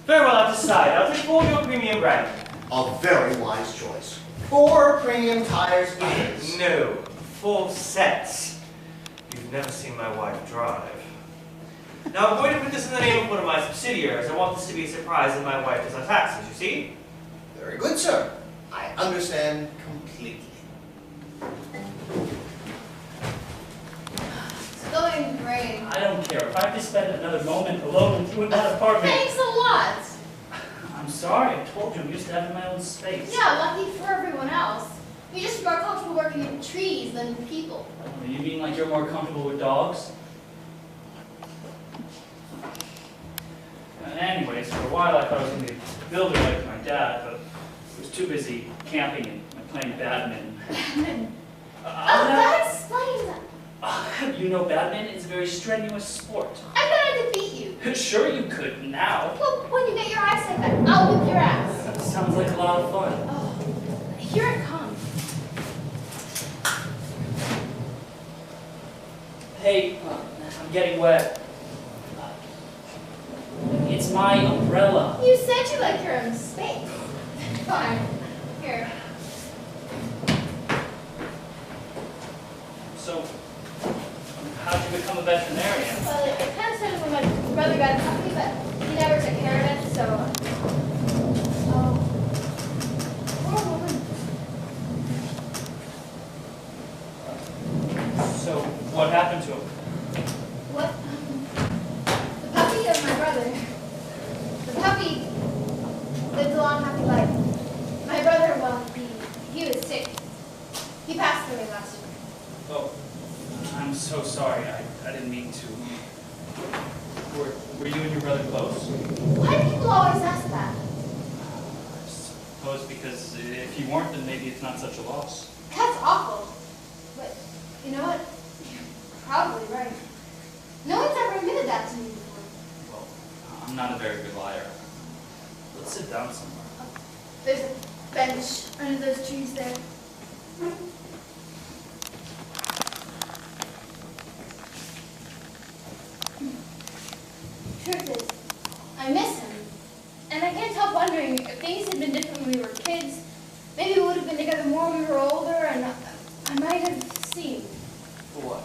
Very well, I've decided. I'll take 4 of your premium brand. A very wise choice. 4 premium tires it is. No, 4 sets. You've never seen my wife drive. Now, I'm going to put this in the name of one of my subsidiaries. I want this to be a surprise that my wife does our taxes, you see? Very good, sir. I understand completely. It's going great. I don't care. If I have to spend another moment alone with you in that apartment. Thanks a lot. I'm sorry. I told you I'm used to having my own space. Yeah, lucky for everyone else. You're just more comfortable working in trees than people. Oh, you mean like you're more comfortable with dogs? Anyways, for a while I thought I was going to be a builder like my dad, but I was too busy camping and playing badminton. Badminton? That explains it. You know badminton is a very strenuous sport. I bet I could beat you. Sure you could now. Well, when you get your eyesight back, I'll whip your ass. That sounds like a lot of fun. Oh, here it comes. Hey, I'm getting wet. It's my umbrella. You said you like your own space. Fine. Here. So, how'd you become a veterinarian? Well, it kind of started when my brother got a puppy, but he never took care of it, so... Oh. Poor woman. So, what happened to him? What? The puppy or my brother? The puppy lived a long, happy life. My brother, well, he was sick. He passed away last year. Oh, I'm so sorry. I didn't mean to. Were you and your brother close? Why do people always ask that? I suppose because if you weren't, then maybe it's not such a loss. That's awful. But you know what? You're probably right. No one's ever admitted that to me before. Well, I'm not a very good liar. Let's sit down somewhere. There's a bench under those trees there. Truth is, I miss him. And I can't help wondering if things had been different when we were kids. Maybe we would have been together more when we were older, and I might have seen. What?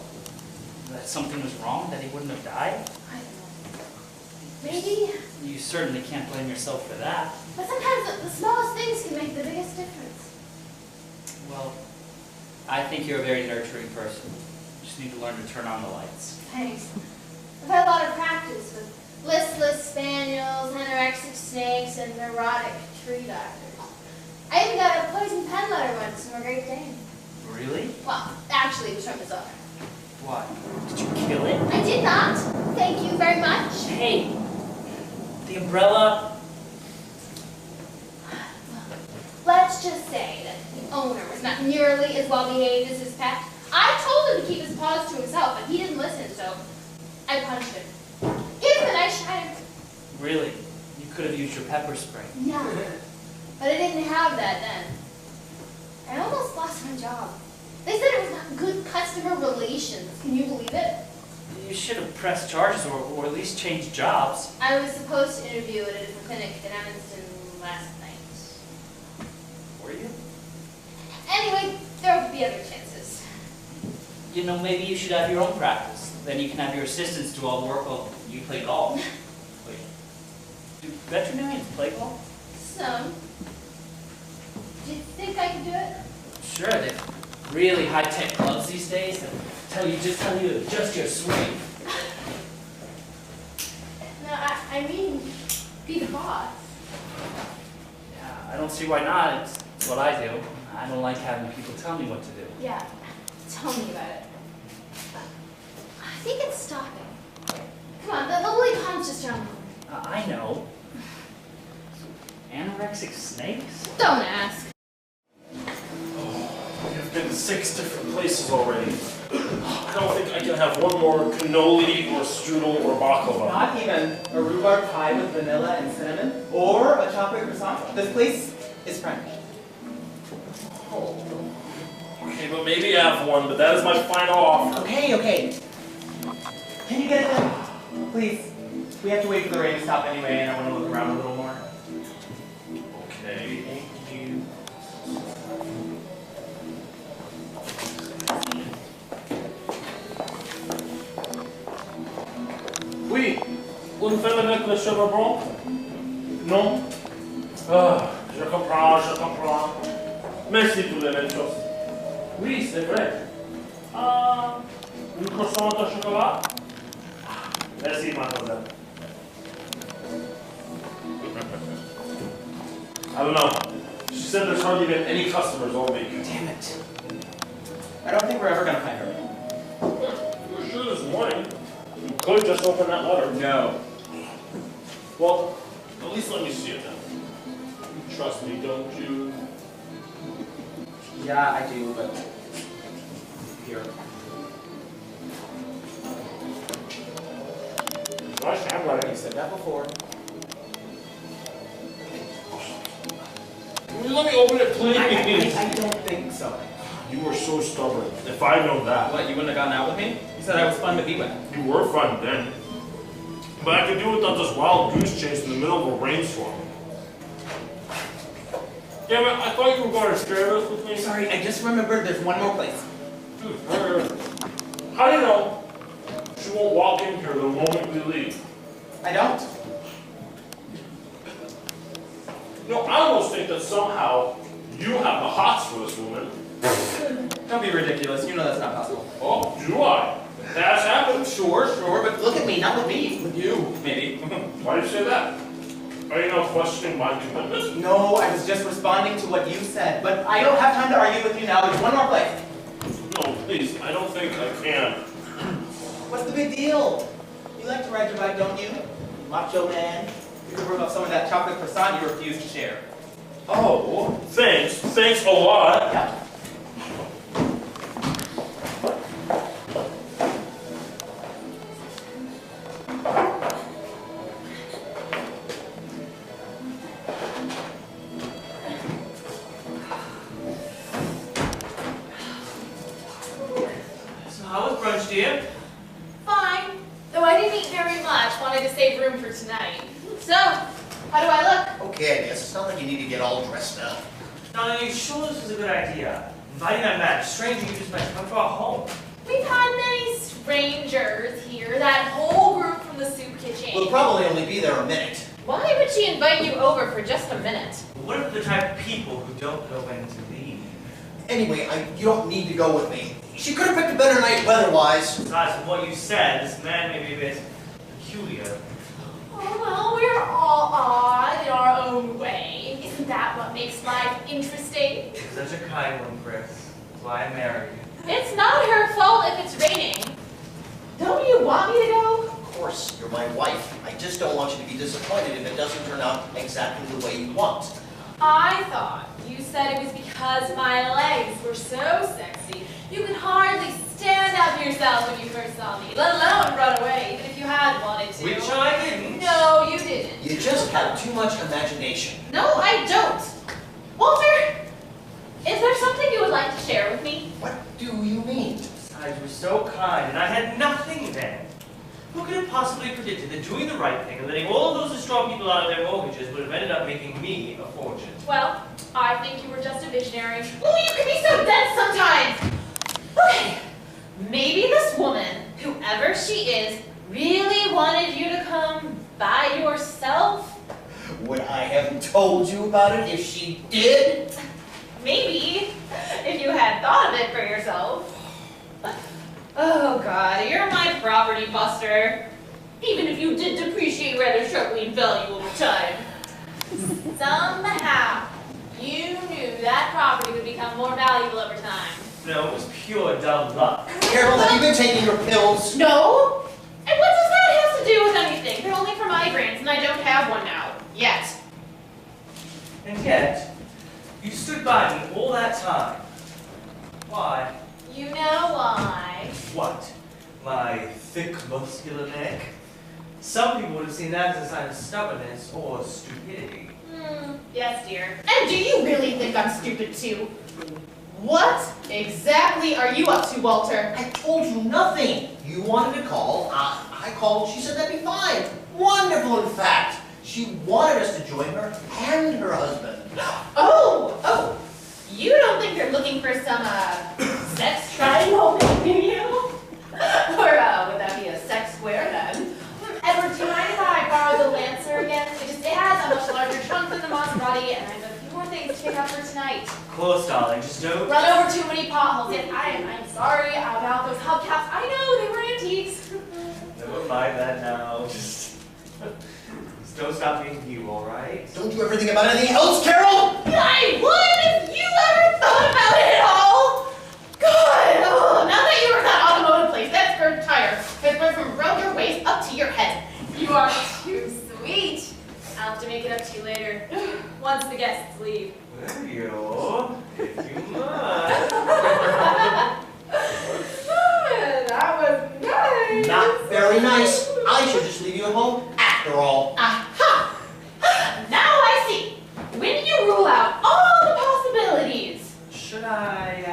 That something was wrong? That he wouldn't have died? I don't know. Maybe. You certainly can't blame yourself for that. But sometimes the smallest things can make the biggest difference. Well, I think you're a very nurturing person. You just need to learn to turn on the lights. Thanks. I've had a lot of practice with listless spaniels, anorexic snakes, and neurotic tree doctors. I even got a poison pen letter once from a Great Dane. Really? Well, actually, it was from his owner. Why? Did you kill it? I did not. Thank you very much. Hey, the umbrella. Let's just say that the owner was not nearly as well behaved as his pet. I told him to keep his paws to himself, but he didn't listen, so I punched him. Gave him a nice shine. Really? You could have used your pepper spray. Yeah, but I didn't have that then. I almost lost my job. They said it was not good customer relations. Can you believe it? You should have pressed charges or at least changed jobs. I was supposed to interview at a different clinic in Evanston last night. Were you? Anyway, there will be other chances. You know, maybe you should have your own practice. Then you can have your assistants do all the work while you play golf. Wait, do veterinarians play golf? Some. Do you think I could do it? Sure, they have really high-tech gloves these days that tell you to adjust your swing. No, I mean, be the boss. Yeah, I don't see why not. It's what I do. I don't like having people tell me what to do. Yeah, tell me about it. I think it's stopping. Come on, the Lily Pond's just around the corner. I know. Anorexic snakes? Don't ask. Oh, 6 different places already. I don't think I can have one more cannoli or strudel or baklava. Not even a rhubarb pie with vanilla and cinnamon, or a chocolate croissant. This place is French. Oh. Okay, but maybe I have one, but that is my final offer. Okay. Can you get it then? Please. We have to wait for the rain to stop anyway, and I want to look around a little more. Okay. Thank you. Oui, une femme avec les cheveux blancs? Non? Ah, je comprends. Merci pour les mêmes choses. Oui, c'est vrai. Une croissant au chocolat? Merci, mademoiselle. I don't know. She said there's hardly been any customers all week. Damn it. I don't think we're ever gonna find her. You were sure this morning. You could just open that letter. No. Well, at least let me see it then. You trust me, don't you? Yeah, I do, but here. Nice You handwriting. said that before. Will you let me open it, please? I don't think so. You were so stubborn. If I'd known that. What, you wouldn't have gone out with me? You said I was fun to be with. You were fun then. But I could do without this wild goose chase in the middle of a rainstorm. Damn it, I thought you were going to share this with me. Sorry, I just remembered there's one more place. How do you know she won't walk in here the moment we leave? I don't. No, I almost think that somehow you have the hots for this woman. Don't be ridiculous. You know that's not possible. Oh, do I? That's happened. Sure, but look at me, not with me. With you, maybe. Why do you say that? Are you now questioning my commitment? No, I was just responding to what you said. But I don't have time to argue with you now. There's one more place. No, please, I don't think I can. What's the big deal? You like to ride your bike, don't you? Macho man. You could rub up some of that chocolate croissant you refuse to share. Oh, thanks a lot. Yeah. So how was brunch, dear? Fine. Though I didn't eat very much, wanted to save room for tonight. So, how do I look? Okay, I guess it's not like you need to get all dressed up. Now, are you sure this was a good idea? Inviting that mad stranger you just met to come to our home. We've had many strangers here, that whole group from the soup kitchen. We'll probably only be there a minute. Why would she invite you over for just a minute? But what if the type of people who don't know when to leave? Anyway, you don't need to go with me. She could have picked a better night weather-wise. Besides, from what you said, this man may be a bit peculiar. Oh, well, we're all odd in our own way. Isn't that what makes life interesting? You're such a kind one, Chris. That's why I married you. It's not her fault if it's raining. Don't you want me to go? Of course, you're my wife. I just don't want you to be disappointed if it doesn't turn out exactly the way you want. I thought you said it was because my legs were so sexy, you could hardly stand up for yourself when you first saw me, let alone run away, even if you had wanted to. Which I didn't. No, you didn't. You just have too much imagination. No, I don't. Walter, is there something you would like to share with me? What do you mean? Besides, you were so kind, and I had nothing then. Who could have possibly predicted that doing the right thing and letting all of those distraught people out of their mortgages would have ended up making me a fortune? Well, I think you were just a visionary. Oh, you can be so dense sometimes. Okay, maybe this woman, whoever she is, really wanted you to come by yourself? Would I have told you about it if she did? Maybe, if you had thought of it for yourself. Oh God, you're my property buster. Even if you did depreciate rather sharply in value over time. Somehow, you knew that property would become more valuable over time. No, it was pure dumb luck. Carol, have you been taking your pills? No? And what does that have to do with anything? They're only for migraines, and I don't have one now. Yet. And yet, you stood by me all that time. Why? You know why. What? My thick, muscular neck? Some people would have seen that as a sign of stubbornness or stupidity. Yes, dear. And do you really think I'm stupid too? What exactly are you up to, Walter? I told you nothing. You wanted to call. I called. She said that'd be fine. Wonderful, in fact. She wanted us to join her and her husband. Oh, you don't think they're looking for some, sex triangle, maybe? Or, would that be a sex square then? Edward, do you mind if I borrow the Lancer again? It has a much larger trunk than the Maserati, and I have a few more things to pick up for tonight. Close, darling. Just don't. Run over too many potholes. Yes, I'm sorry about those hubcaps. I know, they were antiques. Never mind that now. Just don't stop being you, all right? Don't you ever think about anything else, Carol? I would if you ever thought about it at all. God, now that you were that automotive place, that skirt tire has went from around your waist up to your head. You are too sweet. I'll have to make it up to you later, once the guests leave. Will you? If you must. That was nice. Not very nice. I should just leave you at home after all. Aha! Now I see. When you rule out all the possibilities. Should I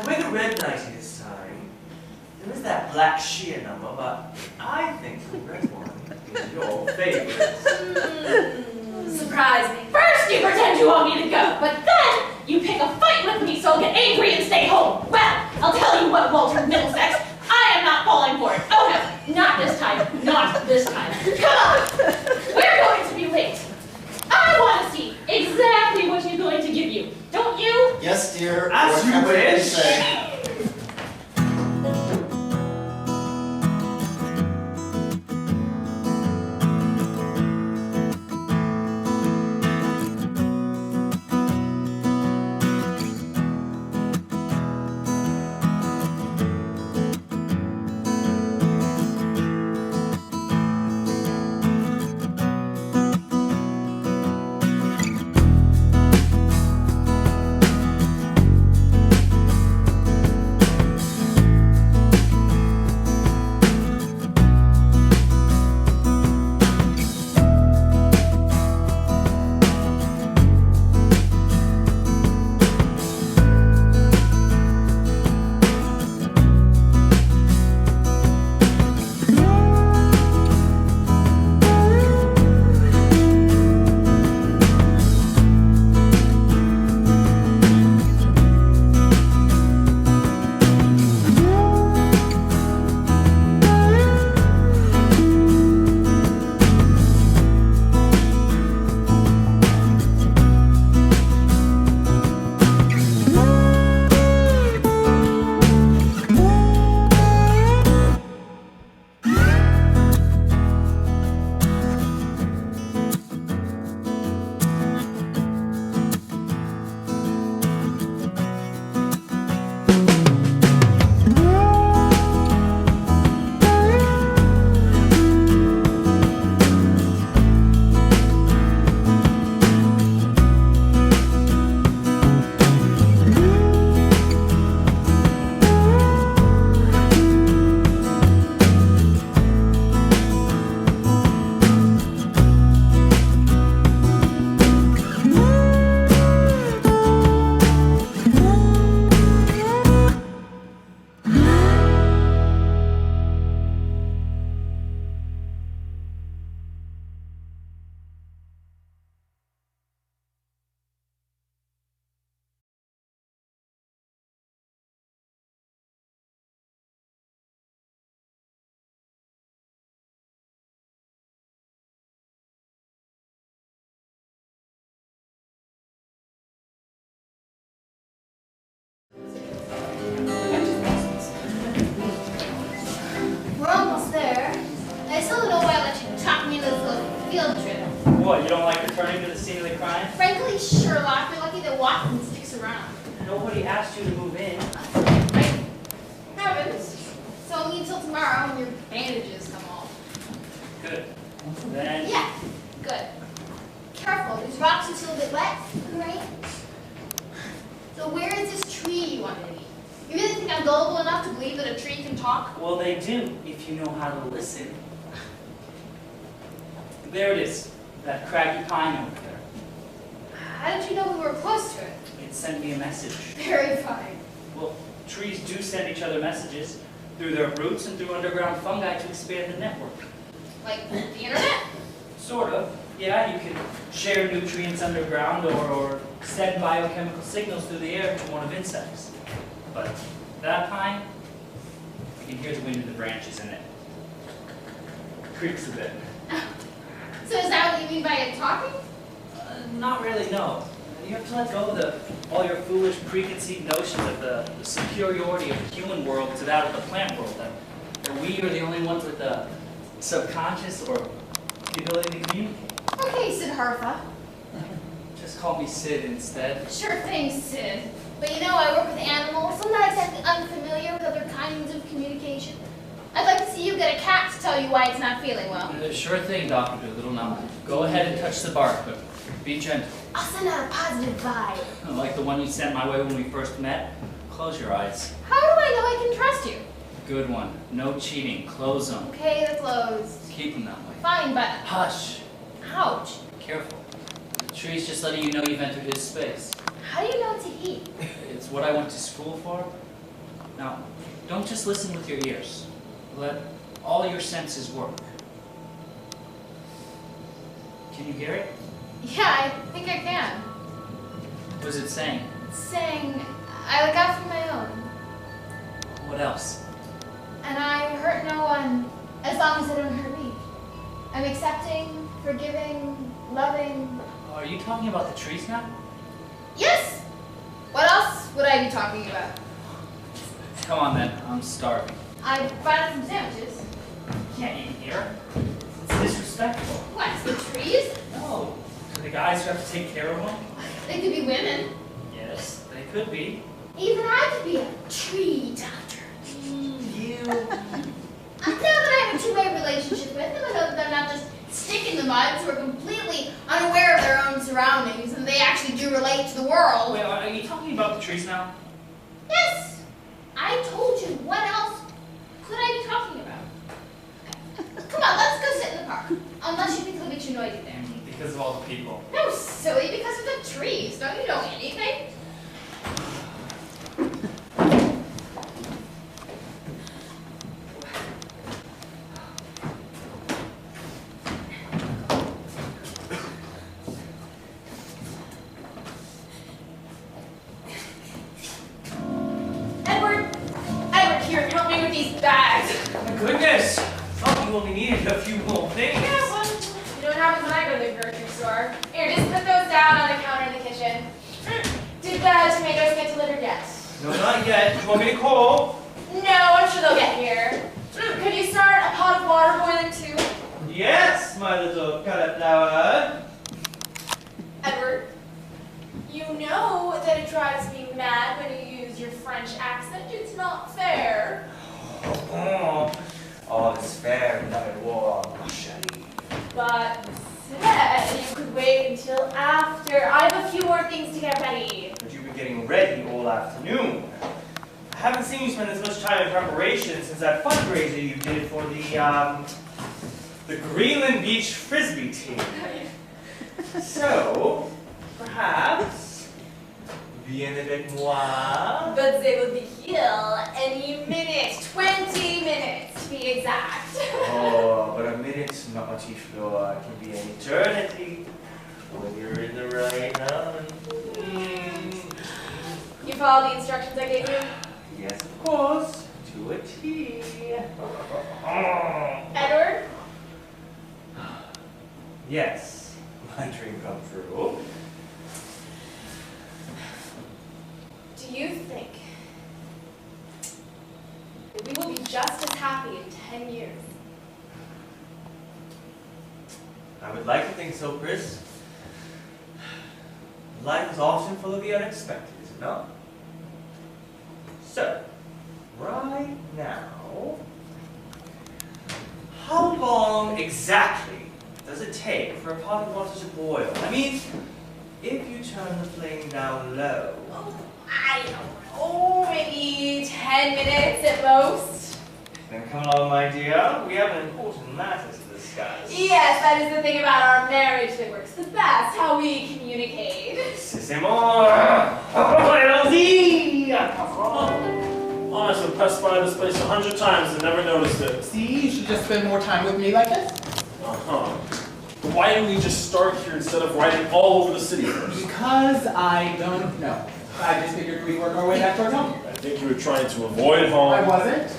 wear the red 90 this time? There is that black sheer number, but I think the red one is your favorite. Surprise me. First you pretend you want me to go, but then you pick a fight with me so I'll get angry and stay home. Well, I'll tell you what, Walter Middlesex, I am not falling for it. Oh no, not this time, not this time. Come on, we're going to be late. I want to see exactly what you're going to give you, don't you? Yes, dear. As you Whatever wish. say. What, you don't like returning to the scene of the crime? Frankly, Sherlock, you're lucky that Watson sticks around. Nobody asked you to move in. Right? Heavens. It's only until tomorrow when your bandages come off. Good. Then... Yeah, good. Careful, these rocks are still a bit wet. Right? So where is this tree you wanted to meet? You really think I'm gullible enough to believe that a tree can talk? Well, they do, if you know how to listen. There it is, that craggy pine over there. How did you know we were close to it? It sent me a message. Very fine. Well, trees do send each other messages through their roots and through underground fungi to expand the network. Like the internet? Sort of. Yeah, you can share nutrients underground or send biochemical signals through the air to one of insects. But that pine, you can hear the wind in the branches in it. Creaks a bit. So is that what you mean by it talking? Not really, no. You have to let go of all your foolish preconceived notions of the superiority of the human world to that of the plant world. That we are the only ones with the subconscious or the ability to communicate. Okay, Siddhartha. Just call me Sid instead. Sure thing, Sid. But you know, I work with animals. I'm not exactly unfamiliar with other kinds of communication. I'd like to see you get a cat to tell you why it's not feeling well. Sure thing, Dr. Doolittle. Now, go ahead and touch the bark, but be gentle. I'll send out a positive vibe. Like the one you sent my way when we first met. Close your eyes. How do I know I can trust you? Good one. No cheating. Close them. Okay, they're closed. Keep them that way. Fine, but Hush. ouch. Careful. The tree's just letting you know you've entered his space. How do you know it's a he? It's what I went to school for. Now, don't just listen with your ears. Let all your senses work. Can you hear it? Yeah, I think I can. What was it saying? It's saying, I look out for my own. What else? And I hurt no one as long as they don't hurt me. I'm accepting, forgiving, loving. Are you talking about the trees now? Yes! What else would I be talking about? Come on then, I'm starving. I brought some sandwiches. Can't eat here. It's disrespectful. What, the trees? No. To the guys who have to take care of them? They could be women. Yes, they could be. Even I could be a tree doctor. You. Now that I have a two-way relationship with them, I know that they're not just stick in the mud, who are completely unaware of their own surroundings, and they actually do relate to the world. Wait, are you talking about the trees now? Yes! I told you, what else could I be talking about? Come on, let's go sit in the park. Unless you think it'll be too noisy there. Because of all the people. No, silly, because of the trees. Don't you know anything? Edward, here, help me with these bags. My goodness! Thought you only needed a few more things. Yeah, well, you know what happens when I go to the grocery store. Here, just put those down on the counter in the kitchen. Did the tomatoes get delivered yet? No, not yet. Do you want me to call? No, I'm sure they'll get here. Could you start a pot of water boiling too? Yes, my little cauliflower. Edward, you know that it drives me mad when you use your French accent. It's not fair. Oh, all is fair in thy war, ma chérie. But said you could wait until after. I have a few more things to get ready. But you've been getting ready all afternoon. I haven't seen you spend this much time in preparation since that fundraiser you did for the Greenland Beach Frisbee team. So, perhaps, viens avec moi. But they will be here any minute. 20 minutes to be exact. Oh, but a minute, ma petite fleur, can be an eternity when you're in the right hand. You followed the instructions I gave you? Yes, of course, to a T. Edward? Yes, my dream come true. Do you think that we will be just as happy in 10 years? I would like to think so, Chris. Life is often full of the unexpected, is it not? So, right now, how long exactly does it take for a pot of water to boil? I mean, if you turn the flame down low. Oh, I don't know, maybe 10 minutes at most. Then come along, my dear. We have an important matter to discuss. Yes, that is the thing about our marriage that works the best, how we communicate. C'est more. Allons-y. Honest, I've passed by this place 100 times and never noticed it. See, you should just spend more time with me like this. Uh-huh. But why didn't we just start here instead of riding all over the city first? Because I don't know. I just figured we'd work our way back towards home. I think you were trying to avoid home. I wasn't.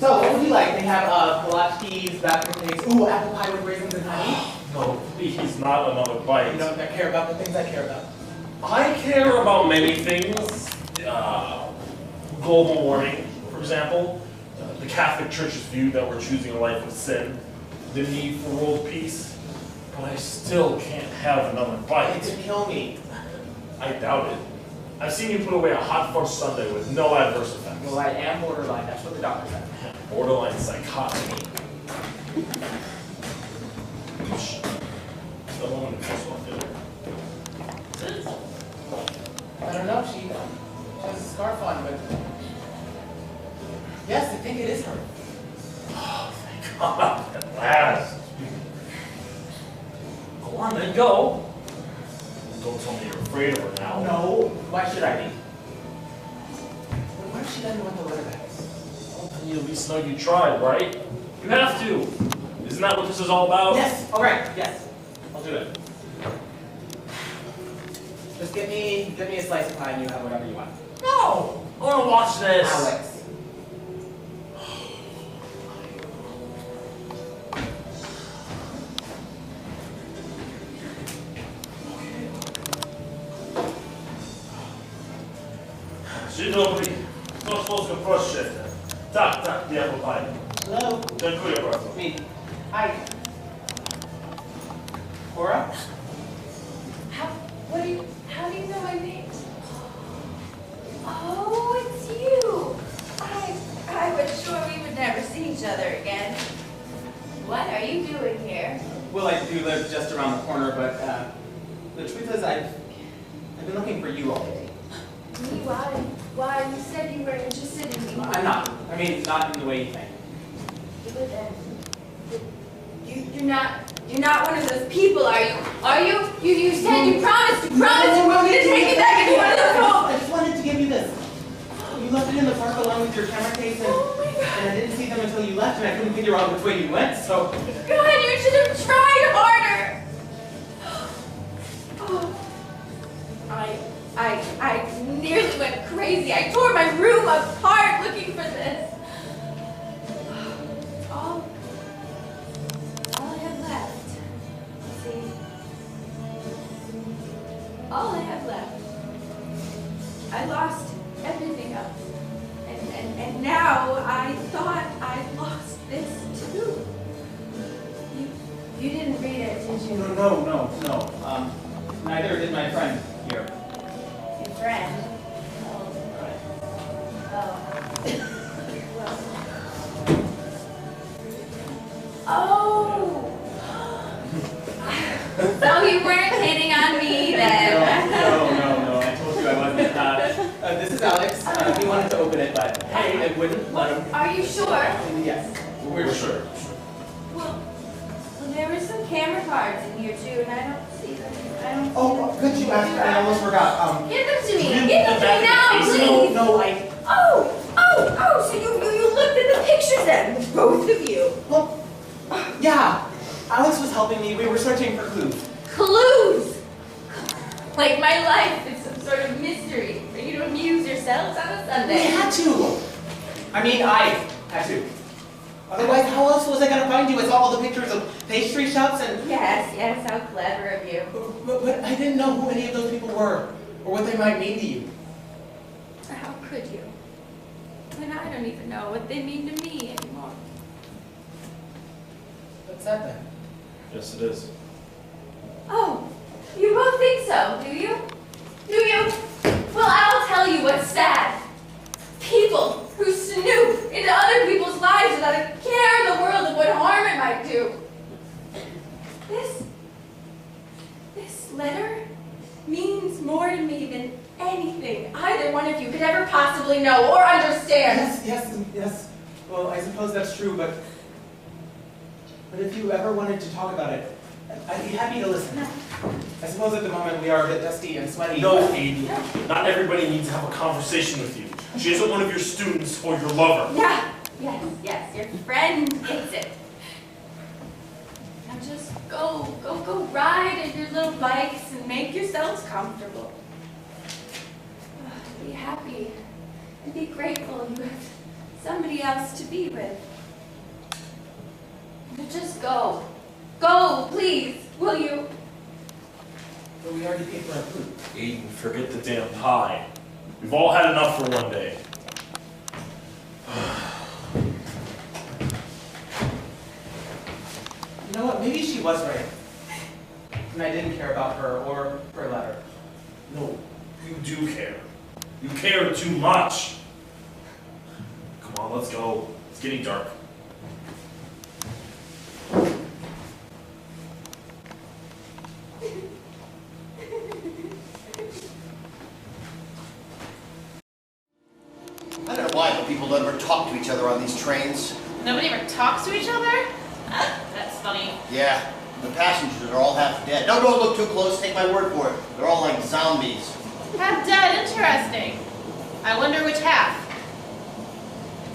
So, what would you like? They have kolaches, basket cakes, ooh, apple pie with raisins and honey. No, please, not another bite. You don't care about the things I care about. I care about many things. Global warming, for example. The Catholic Church's view that we're choosing a life of sin. The need for world peace. But I still can't have another It bite. could kill me. I doubt it. I've seen you put away a hot fudge sundae with no adverse effects. Well, I am borderline. That's what the doctor said. Borderline psychotic. Shh. The woman who first walked in. I don't know. She has a scarf on, but yes, I think it is her. Oh, thank God. At last. Go on, then go. Don't tell me you're afraid of her now. No. Why should I be? Why does she doesn't want the letter back? Well, then you at least know you tried, right? You have to. Isn't that what this is all about? Yes. All right. Yes. I'll do it. Just get me a slice of pie and you have whatever you want. No. I want to watch this. Alex. Dzień dobry. To Polska proszę. Tak, diablo panie. Hello. Dziękuję bardzo. Me. Hi. Cora? How do you know my name? Oh, it's you. I was sure we would never see each other again. What are you doing here? Well, I do live just around the corner, but the truth is I've been looking for you all day. Me? Why? You said you were interested in me. I'm not. I mean, not in the way you think. But then, you're not one of those people, are you? Are you? You said you promised me to take it back if you wanted to go. I just wanted to give you this. You left it in the park along with your camera case, and I didn't see them until you left, and I couldn't figure out which way you went, so... God, you should have tried harder. Oh, I nearly went crazy. I tore my room apart looking for this. All I have left. See? All I have left. I lost everything else. And now I thought I lost this too. You didn't read it, did you? No. Neither did my friend here. Your friend? Oh. So you weren't hitting on me then? No. I told you I wasn't. This is Alex. He wanted to open it, but hey, I wouldn't let him. Are you sure? Yes, we're sure. Well, there were some camera cards in here too, and I don't see them. Oh, good you asked. I almost forgot. Give them to me. Give them to me now, please. No, I... Oh, so you looked at the pictures then, both of you. Well, yeah. Alex was helping me. We were searching for clues. Clues! Like my life is some sort of mystery for you to amuse yourselves on a We Sunday. had to. I mean, I had to. Otherwise, how else was I going to find you? I saw all the pictures of pastry shops and... Yes, how clever of you. But I didn't know who any of those people were, or what they might mean to you. How could you? When I don't even know what they mean to me anymore. What's that then? Yes, it is. Oh, you both think so, do you? Do you? Well, I'll tell you what's sad. People who snoop into other people's lives without a care in the world of what harm it might do. This letter means more to me than anything one of you could ever possibly know or understand. Yes. Well, I suppose that's true, but if you ever wanted to talk about it, I'd be happy to listen. I suppose at the moment we are a bit dusty and sweaty. No, Eden. Not everybody needs to have a conversation with you. She isn't one of your students or your lover. Yeah, yes, your friend gets it. Now just go ride in your little bikes and make yourselves comfortable. Be happy and be grateful you have somebody else to be with. But just go. Go, please, will you? But we already paid for our food. Eden, forget the damn pie. We've all had enough for one day. You know what? Maybe she was right. And I didn't care about her or her letter. No, you do care. You care too much. Come on, let's go. It's getting dark. I don't know why, but people don't ever talk to each other on these trains. Nobody ever talks to each other? That's funny. Yeah, the passengers are all half dead. No, don't look too close, take my word for it. They're all like zombies. Half dead, interesting. I wonder which half.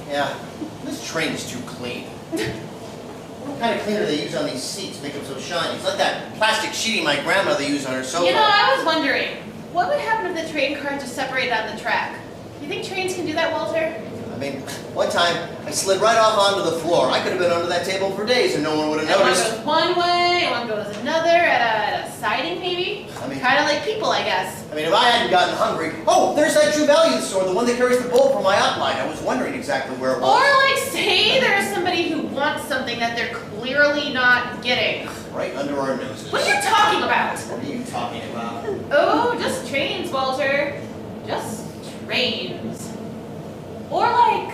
Yeah, this train is too clean. What kind of cleaner they use on these seats make them so shiny? It's like that plastic sheeting my grandmother used on her sofa. You know, I was wondering, what would happen if the train cars just separated on the track? You think trains can do that, Walter? I mean, one time I slid right off onto the floor. I could have been under that table for days and no one would have noticed. One goes one way, one goes another, at a siding maybe? I mean- Kind of like people, I guess. I mean, if I hadn't gotten hungry... Oh, there's that True Value store, the one that carries the bowl for my outline. I was wondering exactly where it was. Or like, say there's somebody who wants something that they're clearly not getting. Right under our noses. What are you talking about? What are you talking about? Oh, just trains, Walter. Just trains. Or like,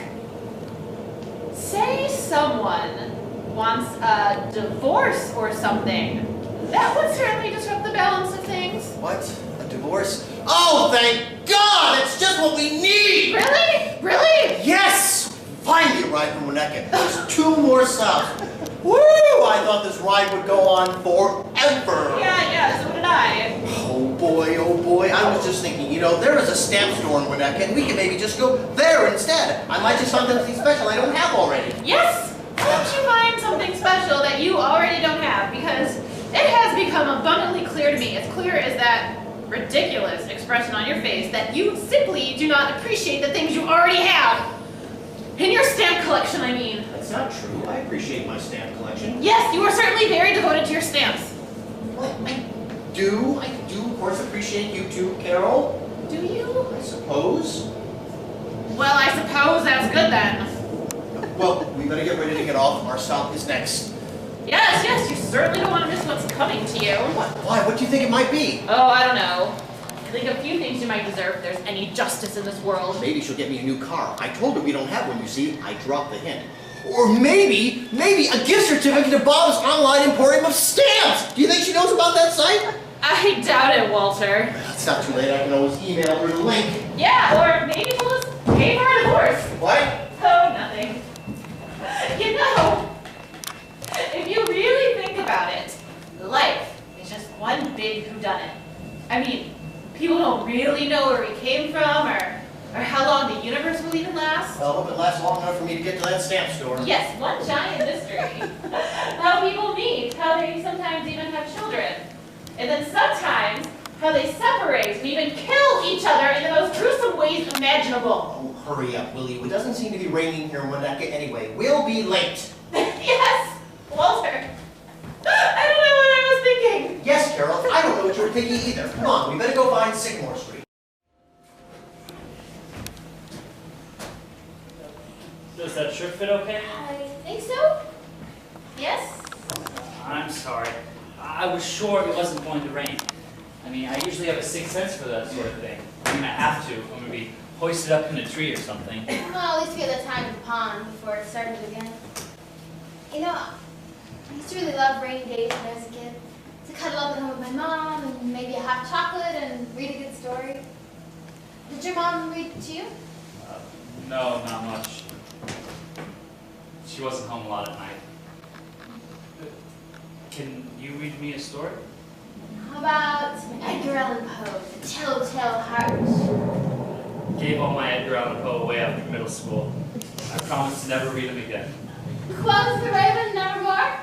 say someone wants a divorce or something. That would certainly disrupt the balance of things. What? A divorce? Oh, thank God! That's just what we need! Really? Really? Yes! Finally a ride from Winnetka. There's 2 more stops. Woo! I thought this ride would go on forever. Yeah, so did I. Oh boy, I was just thinking, you know, there is a stamp store in Winnetka and we can maybe just go there instead. I might just find something special I don't have already. Yes! Why don't you find something special that you already don't have? Because it has become abundantly clear to me, as clear as that ridiculous expression on your face, that you simply do not appreciate the things you already have. In your stamp collection, I mean. That's not true. I appreciate my stamp collection. Yes, you are certainly very devoted to your stamps. Well, I do, of course, appreciate you too, Carol. Do you? I suppose. Well, I suppose that's good then. Well, we better get ready to get off. Our stop is next. Yes, you certainly don't want to miss what's coming to you. What? Why? What do you think it might be? Oh, I don't know. I think a few things you might deserve if there's any justice in this world. Maybe she'll get me a new car. I told her we don't have one, you see. I dropped the hint. Or maybe a gift certificate to Bob's Online Emporium of Stamps! Do you think she knows about that site? I doubt it, Walter. It's not too late. I can always email her the link. Yeah, or maybe we'll just pay for a divorce. What? Oh, nothing. You know, if you really think about it, life is just one big whodunit. I mean, people don't really know where we came from or how long the universe will even last. Well, I hope it lasts long enough for me to get to that stamp store. Yes, one giant mystery. How people meet, how they sometimes even have children. And then sometimes how they separate and even kill each other in the most gruesome ways imaginable. Oh, hurry up, will you? It doesn't seem to be raining here in Winnetka anyway. We'll be late. Yes, Walter. I don't know what I was thinking. Yes, Carol, I don't know what you were thinking either. Come on, we better go find Sycamore Street. Does that shirt fit okay? I think so. Yes? I'm sorry. I was sure it wasn't going to rain. I mean, I usually have a sixth sense for that sort of thing. I'm gonna have to. I'm gonna be hoisted up in a tree or something. Well, at least we had the time to pond before it started again. You know, I used to really love rainy days when I was a kid. To cuddle up at home with my mom and maybe a hot chocolate and read a good story. Did your mom read to you? No, not much. She wasn't home a lot at night. Can you read me a story? How about Edgar Allan Poe, The Telltale Heart? Gave all my Edgar Allan Poe away after middle school. I promised to never read him again. Quoth the Raven, nevermore?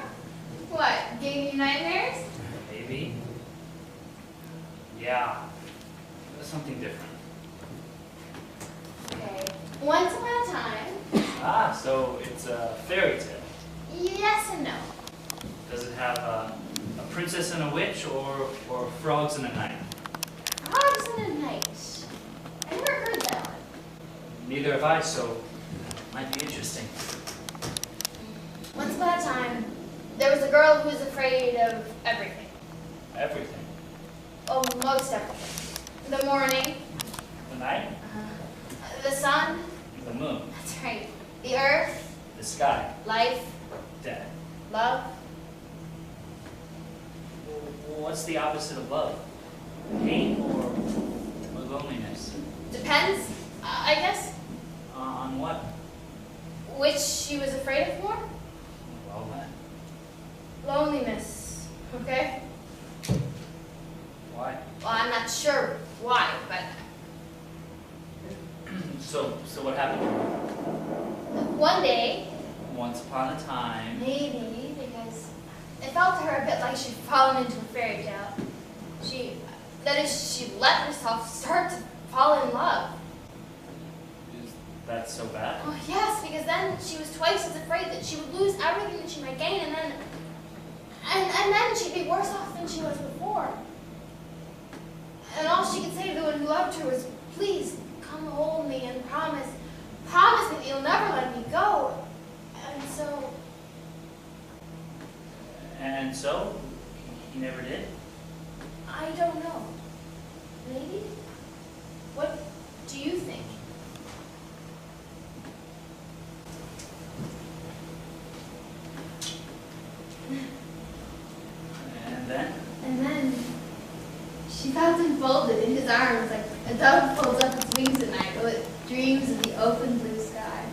What, gave you nightmares? Maybe. Yeah. Something different. Okay. Once upon a time. Ah, so it's a fairy tale. Yes and no. Does it have a princess and a witch, or frogs and a knight? Frogs in a night. I never heard that one. Neither have I, so it might be interesting. Once upon a time, there was a girl who was afraid of everything. Everything. Oh, most everything. The morning, The night, the sun, the moon, that's right, the earth, the sky, life, death. love. What's the opposite of love? Pain or loneliness? Depends, I guess, On what? which she was afraid of more. Well then. Loneliness, okay? Why? Well, I'm not sure why, but So what happened? one day, Once upon a time. maybe, because it felt to her a bit like she'd fallen into a fairy tale. That is, she let herself start to fall in love. Is that so bad? Oh, yes, because then she was twice as afraid that she would lose everything that she might gain, and then she'd be worse off than she was before. And all she could say to the one who loved her was, please, come hold me and promise me that you'll never let me go. And so? He never did? I don't know. Maybe? What do you think? And then? And then she felt enfolded in his arms like a dove folds up its wings at night while it dreams of the open blue sky.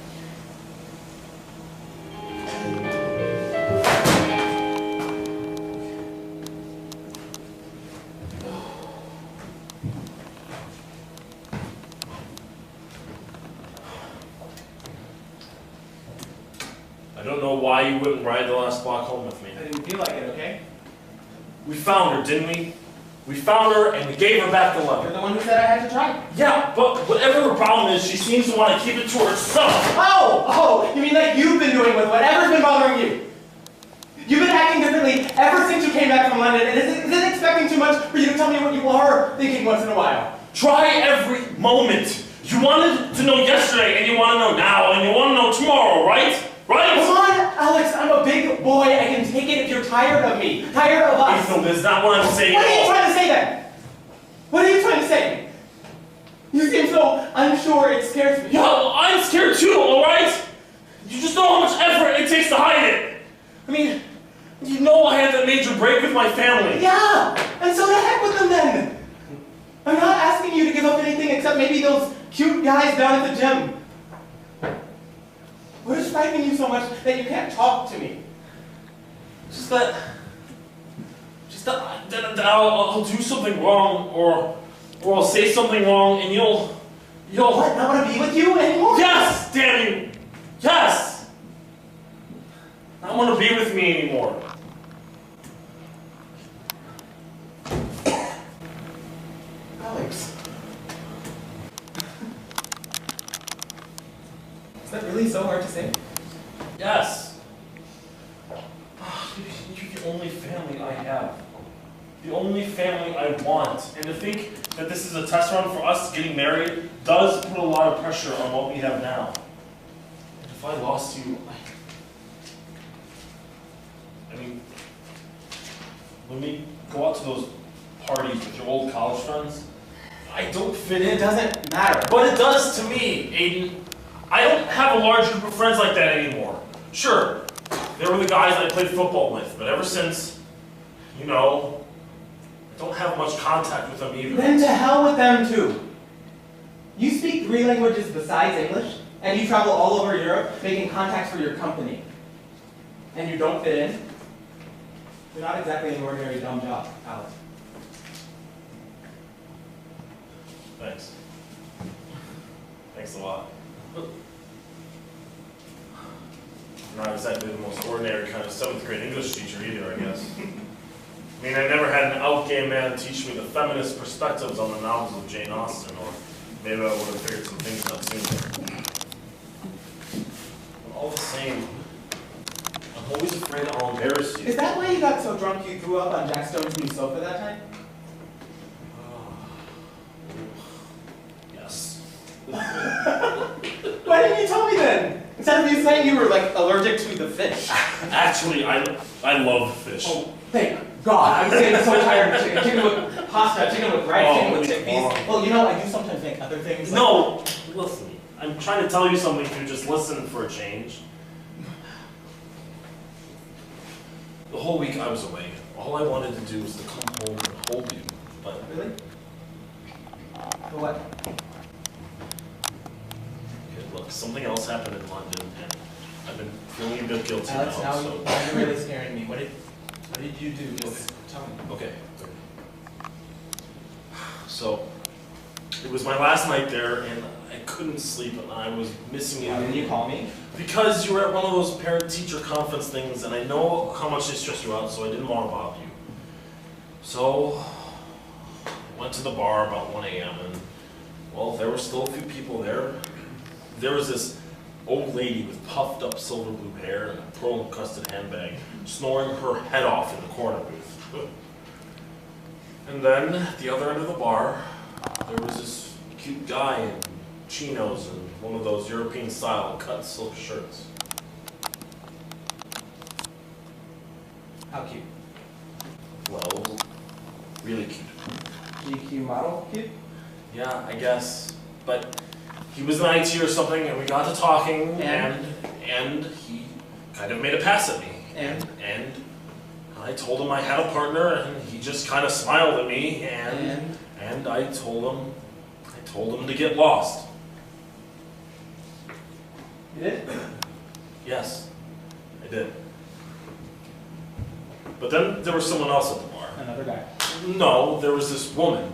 I don't know why you wouldn't ride the last block home with me. I didn't feel like it, okay? We found her, didn't we? We found her and we gave her back the You're letter. the one who said I had to try. Yeah, but whatever her problem is, she seems to want to keep it to herself. Oh, you mean like you've been doing with whatever's been bothering you? You've been acting differently ever since you came back from London, and is it expecting too much for you to tell me what you are thinking once in a while? Try every moment. You wanted to know yesterday, and you want to know now, and you want to know tomorrow, right? Right? Come on, Alex, I'm a big boy. I can take it if you're tired of me, tired of us. Ethan, that's not what I'm saying What at are you all. trying to say then? What are you trying to say? You seem so unsure, it scares me. Yeah, well, I'm scared too, alright? You just know how much effort it takes to hide it. I mean, you know I had that major break with my family. Yeah, and so the heck with them then. I'm not asking you to give up anything except maybe those cute guys down at the gym. What is frightening you so much that you can't talk to me? Just that I'll do something wrong, or I'll say something wrong, and you'll What, not want to be with you anymore? Yes, damn you! Yes! Not want to be with me anymore. Alex. Is that really so hard to say? Yes. You're the only family I have. The only family I want. And to think that this is a test run for us getting married does put a lot of pressure on what we have now. And if I lost you, I mean, when we go out to those parties with your old college friends, I don't fit in. It doesn't matter. But it does to me, Aiden. I don't have a large group of friends like that anymore. Sure, they were the guys I played football with, but ever since, you know, I don't have much contact with them either. Then to hell with them too. You speak 3 languages besides English, and you travel all over Europe making contacts for your company. And you don't fit in? You're not exactly an ordinary dumb job, Alex. Thanks. Thanks a lot. Not exactly the most ordinary kind of 7th grade English teacher either, I guess. I mean, I never had an out-gay man teach me the feminist perspectives on the novels of Jane Austen, or maybe I would have figured some things out sooner. But all the same, I'm always afraid I'll embarrass you. Is that why you got so drunk you threw up on Jack Stone's new sofa that time? Yes. Why didn't you tell me then? Instead of you saying you were like allergic to the fish. Actually, I love fish. Oh, thank God. I'm getting so tired of chicken. Chicken with pasta, chicken with rice, chicken with chickpeas. Well, you know, I do sometimes make other things. Like No, listen. I'm trying to tell you something if you just listen for a change. The whole week I was away. All I wanted to do was to come home and hold you. But Really? For what? look, something else happened in London, and I've been feeling a bit guilty Alex, now. now So. you're really scaring me. What did you do? Just tell me. Okay. So, it was my last night there, and I couldn't sleep, and I was missing you. Why didn't you call me? Because you were at one of those parent-teacher conference things, and I know how much they stressed you out, so I didn't want to bother you. So, I went to the bar about 1 a.m., and, well, there were still a few people there. There was this old lady with puffed up silver blue hair and a pearl-encrusted handbag, snoring her head off in the corner booth. And then, at the other end of the bar, there was this cute guy in chinos and one of those European-style cut silk shirts. How cute? Well, really cute. GQ model cute? Yeah, I guess. But he was an IT or something, and we got to talking, and he kind of made a pass at me. And I told him I had a partner, and he just kind of smiled at me, and I told him to get lost. You did? Yes, I did. But then there was someone else at the bar. Another guy. No, there was this woman.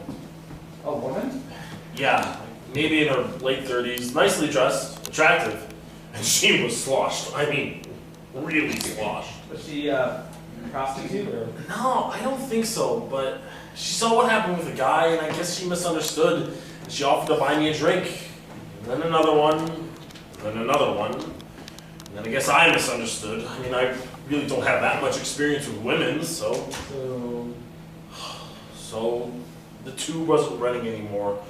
A woman? Yeah, maybe in her late 30s, nicely dressed, attractive, and she was sloshed. I mean, really sloshed. Was she a prostitute or? No, I don't think so, but she saw what happened with the guy, and I guess she misunderstood, and she offered to buy me a drink. And then another one, and then another one, and then I guess I misunderstood. I mean, I really don't have that much experience with women, so the tube wasn't running anymore.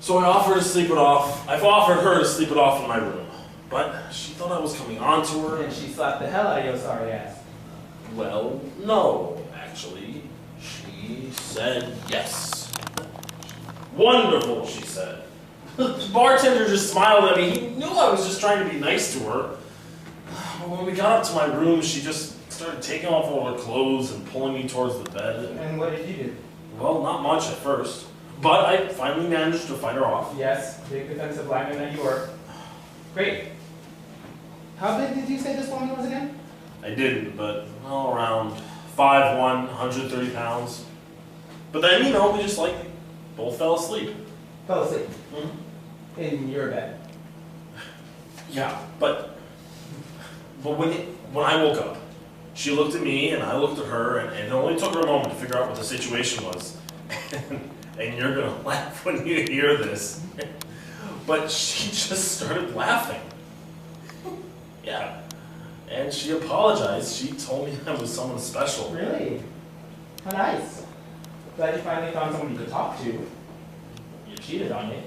So I offered to sleep it off. I've offered her to sleep it off in my room, but she thought I was coming on to her. And she slapped the hell out of your sorry ass. Well, no, actually. She said yes. Wonderful, she said. The bartender just smiled at me. He knew I was just trying to be nice to her. But when we got up to my room, she just started taking off all her clothes and pulling me towards the bed. And what did you do? Well, not much at first. But I finally managed to fight her off. Yes, big defensive lineman that you were. Great. How big did you say this woman was again? I didn't, but well, around 5'1", 130 pounds. But then, you know, we just like both fell asleep. Fell asleep. Mm-hmm. In your bed. Yeah, but when I woke up, she looked at me and I looked at her, and it only took her a moment to figure out what the situation was. And you're gonna laugh when you hear this. But she just started laughing. Yeah. And she apologized. She told me I was someone special. Really? How nice. Glad you finally found someone you could talk to. You cheated on me.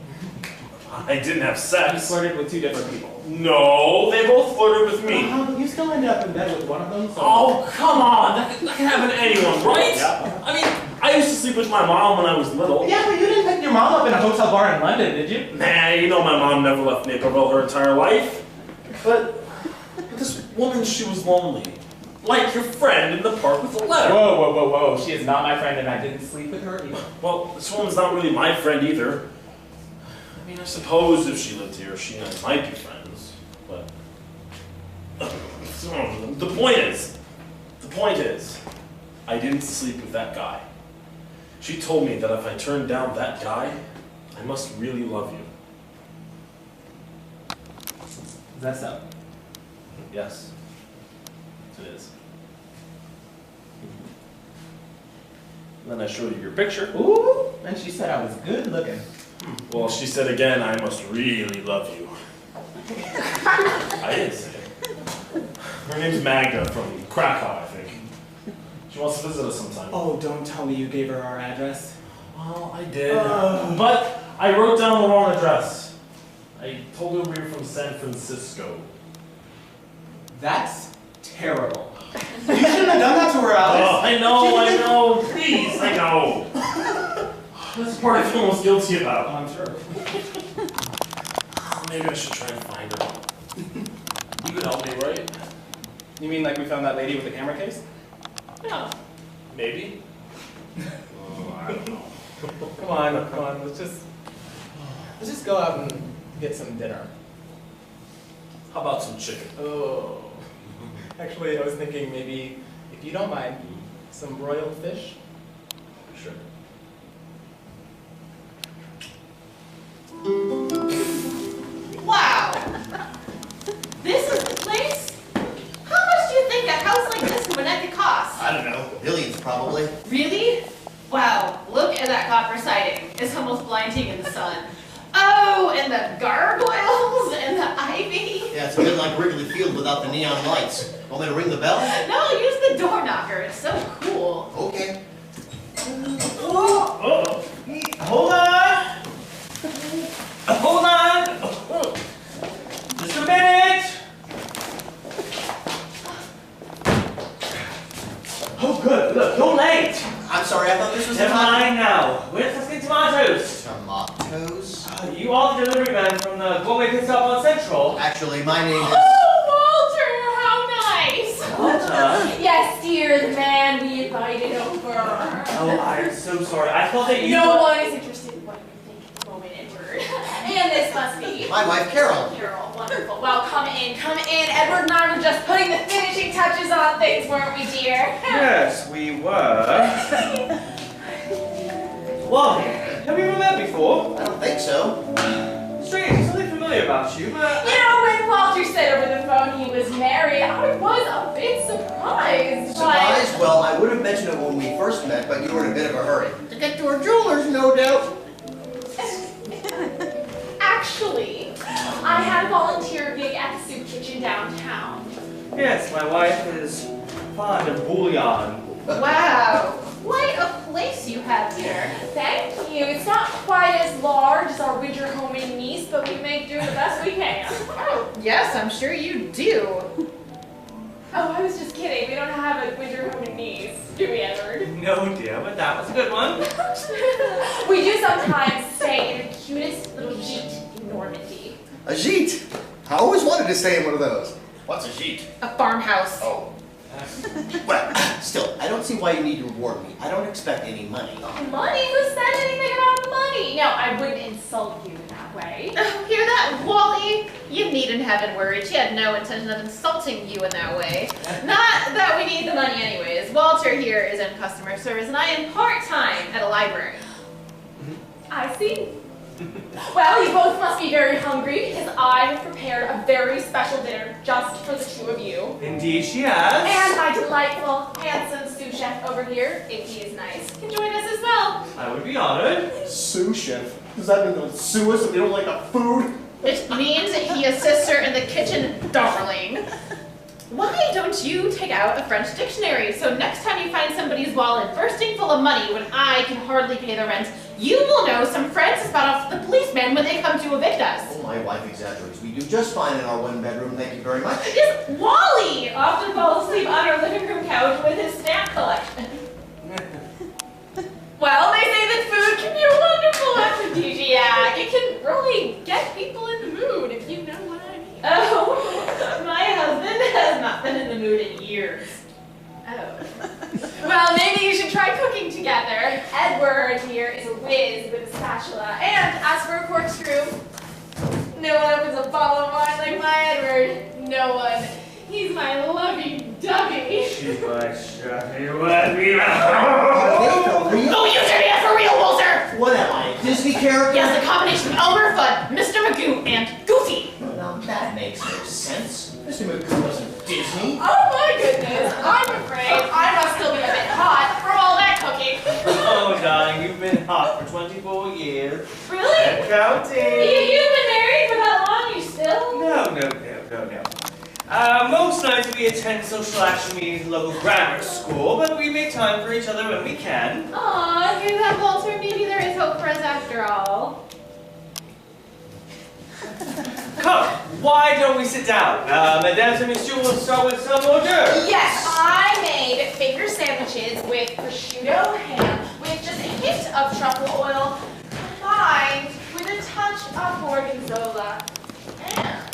I didn't have You sex. flirted with 2 different people. No, they both flirted with me. But you still ended up in bed with one of them, so... Oh, come on. That can happen to anyone, right? Yeah. I mean, I used to sleep with my mom when I was little. Yeah, but you didn't pick your mom up in a hotel bar in London, did you? Nah, you know my mom never left Naperville her entire life. But this woman, she was lonely. Like your friend in the park with the letter. Whoa, whoa, whoa, whoa. She is not my friend and I didn't sleep with her either. Well, this woman's not really my friend either. mean, I suppose if she lived here, she and I might be friends, but... The point is, I didn't sleep with that guy. She told me that if I turned down that guy, I must really love you. Is that so? Yes, it is. And then I showed you your picture. Ooh, and she said I was good looking. Well, she said again, I must really love you. I didn't say it. Her name's Magda from Krakow, I think. She wants to visit us sometime. Oh, don't tell me you gave her our address. Well, I did. But I wrote down the wrong address. I told her we were from San Francisco. That's terrible. You shouldn't have done that to her, Alex. Oh, I know. Please, I know. This is the part I feel most guilty about. Oh, I'm sure. Maybe I should try and find her. You could help me, right? You mean like we found that lady with the camera case? Yeah. Maybe. Oh, I don't know. Come on. Let's just go out and get some dinner. How about some chicken? Oh. Actually, I was thinking maybe, if you don't mind, some broiled fish. Sure. Wow! This is the place? How much do you think a house like this in Winnetka costs? I don't know, millions probably. Really? Wow, look at that copper siding. It's almost blinding in the sun. Oh, and the gargoyles and the ivy. Yeah, it's a bit like Wrigley Field without the neon lights. Want me to ring the bell? No, use the door knocker. It's so cool. Okay. Oh, hold on! Hold on! Just a minute! Oh, good, look, you're late! I'm sorry, I thought this was the Never time. mind now. We're discussing tomatoes. Tomatoes? You are the delivery man from the Gourmet Pit Stop on Central. Actually, my name is... Oh, Walter, how nice! Walter? Yes, dear, the man we invited over. Oh, I'm so sorry. I thought that you... No one is interested in what you think at the moment, Edward. And this must be... My wife, Carol. Carol, wonderful. Well, come in. Edward and I were just putting the finishing touches on things, weren't we, dear? Yes, we were. Wally, have we ever met before? I don't think so. Strange, something familiar about you, but... You know, when Walter said over the phone he was married, I was a bit surprised. Surprise? Well, I would have mentioned it when we first met, but you were in a bit of a hurry. To get to our jewelers, no doubt. Actually, I had a volunteer gig at the soup kitchen downtown. Yes, my wife is fond of bouillon. Wow, quite a place you have here. Thank you. It's not quite as large as our winter home in Nice, but we make do the best we can. Oh, yes, I'm sure you do. Oh, I was just kidding. We don't have a winter home in Nice, do we, Edward? No, dear, but that was a good one. We do sometimes stay in the cutest little gîte in Normandy. A gîte. I always wanted to stay in one of those. What's a gîte? A farmhouse. Oh. Well, still, I don't see why you need to reward me. I don't expect any money. Money? Who said anything about money? No, I wouldn't insult you in that way. Oh, hear that, Wally? You needn't have been worried. She had no intention of insulting you in that way. Not that we need the money anyways. Walter here is in customer service, and I am part-time at a library. I see. Well, you both must be very hungry, because I have prepared a very special dinner just for the two of you. Indeed she has. And my delightful, handsome sous chef over here, if he is nice, can join us as well. I would be honored. Sous chef? Does that mean they'll sue us if they don't like our food? It means he assists her in the kitchen, darling. Why don't you take out a French dictionary so next time you find somebody's wallet bursting full of money when I can hardly pay the rent, you will know some French is bought off the policemen when they come to evict us. Oh, my wife exaggerates. We do just fine in our one bedroom, thank you very much. Yes, Wally often falls asleep on our living room couch with his stamp collection. Well, they say that food can be a wonderful aphrodisiac. It can really get people in the mood, if you know what I mean. Oh, my husband has not been in the mood in years. Oh. Well, maybe you should try cooking together. Edward here is a whiz with a spatula. And as for a corkscrew, no one opens a bottle of wine like my Edward. No one. He's my lovey-dovey. She's my shiny webby. For real? Oh, you should be for real, Walter! What am I, a Disney character? Yes, a combination of Elmer Fudd, Mr. Magoo, and Goofy. Now that makes no sense. Mr. Magoo wasn't Disney. Oh my goodness, I'm afraid I must still be a bit hot from all that cooking. Oh, darling, you've been hot for 24 years. Really? And counting. You've been married for that long, you still? No. Most nights we attend social action meetings at local grammar school, but we make time for each other when we can. Aw, hear that, Walter? Maybe there is hope for us after all. Come, why don't we sit down? Mesdames and messieurs, we'll start with some hors d'oeuvres. Yes, I made finger sandwiches with prosciutto ham with just a hint of truffle oil combined with a touch of gorgonzola and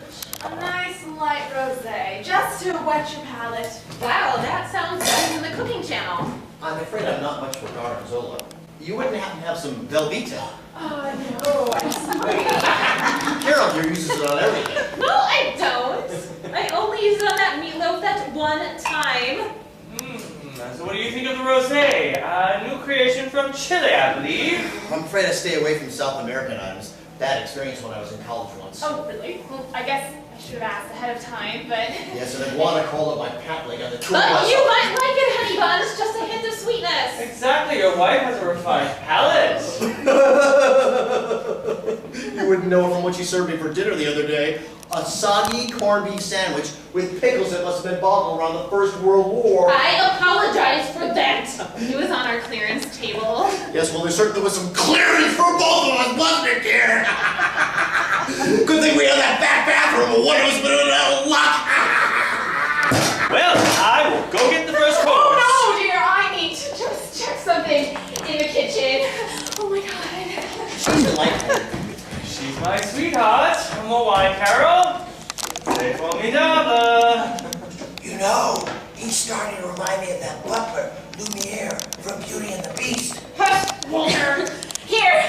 a nice light rosé just to wet your palate. Wow, that sounds better than the cooking channel. I'm afraid I'm not much for gorgonzola. You wouldn't happen to have some Velveeta? Oh, no, I'm sorry. Carol here uses it on everything. No, I don't. I only used it on that meatloaf that one time. So what do you think of the rosé? A new creation from Chile, I believe. I'm afraid I stay away from South American items. Bad experience when I was in college once. Oh, really? Well, I guess I should have asked ahead of time, but... Yes, and iguana crawled up my pant leg on the tour But bus. you might like it, honey buns. Just a hint of sweetness. Exactly, your wife has a refined palate. You wouldn't know it from what she served me for dinner the other day. A soggy corned beef sandwich with pickles that must have been bottled around the First World War. I apologize for that. It was on our clearance table. Yes, well, there certainly was some clearance for both of us, wasn't it, dear? Good thing we had that back bathroom, or one of us would have had luck. Well, I will go get the first course. Oh, no, dear. I need to just check something in the kitchen. Oh, my God. She's delightful. She's my sweetheart. More wine, Carol. Say for me, Dava. You know, he's starting to remind me of that butler, Lumiere, from Beauty and the Beast. Hush, Walter. Here,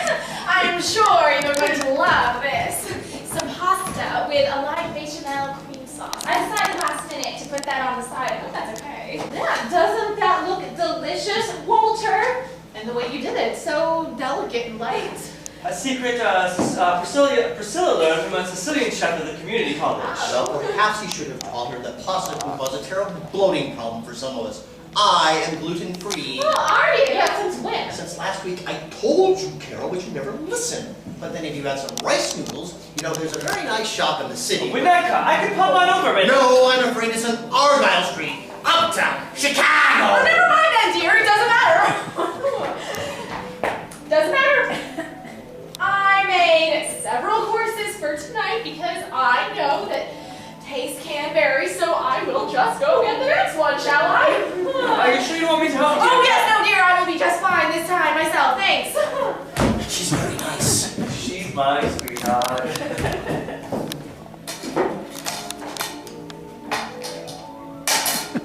I'm sure you're going to love this. Some pasta with a light bechamel cream sauce. I decided last minute to put that on the side. I hope that's okay. Yeah, doesn't that look delicious, Walter? And the way you did it, so delicate and light. A secret Priscilla learned from a Sicilian chef at the community college. Well, perhaps he should have taught her that pasta can cause a terrible bloating problem for some of us. I am gluten-free. Oh, are you? Yeah, since when? Since last week, I told you, Carol, but you never listened. But then if you had some rice noodles, you know, there's a very nice shop in the city. Winnetka, I could pop on over, man. No, I'm afraid it's on Argyle Street, Uptown, Chicago. Oh, never mind then, dear. It doesn't matter. Doesn't matter. I made several courses for tonight because I know that taste can vary, so I will just go get the next one, shall I? Are you sure you want me to help you? Oh, yes, no, dear. I will be just fine this time myself. Thanks. She's very nice. She's my sweetheart.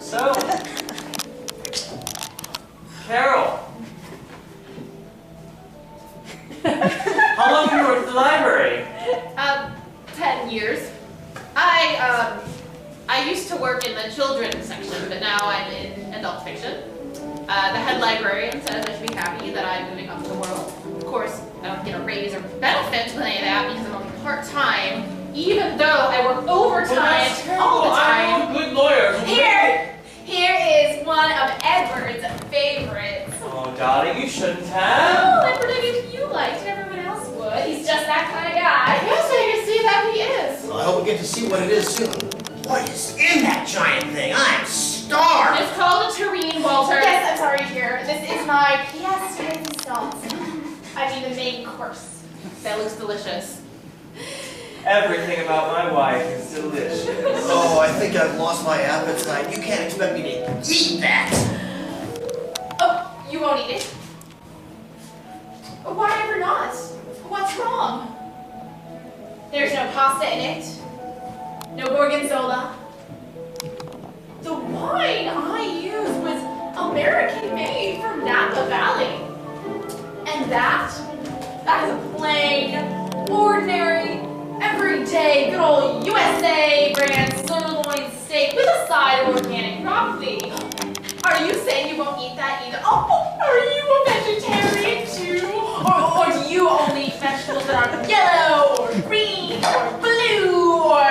So, Carol. How long have you worked at the library? 10 years. I used to work in the children's section, but now I'm in adult fiction. The head librarian says I should be happy that I'm moving up in the world. Of course, I don't get a raise or benefits with any of that because I'm only part-time, even though I work overtime all the time. I'm a good lawyer. Here is one of Edward's favorites. Oh, darling, you shouldn't have. Oh, I predicted you liked it. Everyone else would. He's just that kind of guy. Yes, I can see that he is. Well, I hope we get to see what it is soon. What is in that giant thing? I'm starved. It's called a terrine, Walter. Yes, I'm sorry, dear. This is my pièce de résistance. I mean the main course. That looks delicious. Everything about my wife is delicious. Oh, I think I've lost my appetite. You can't expect me to eat that. Oh, you won't eat it? Why ever not? What's wrong? There's no pasta in it. No gorgonzola. The wine I used was American-made from Napa Valley. And that is a plain, ordinary, everyday, good old USA brand sirloin steak with a side of organic broccoli. Are you saying you won't eat that either? Oh, are you a vegetarian too? Or do you only eat vegetables that are yellow or green or blue or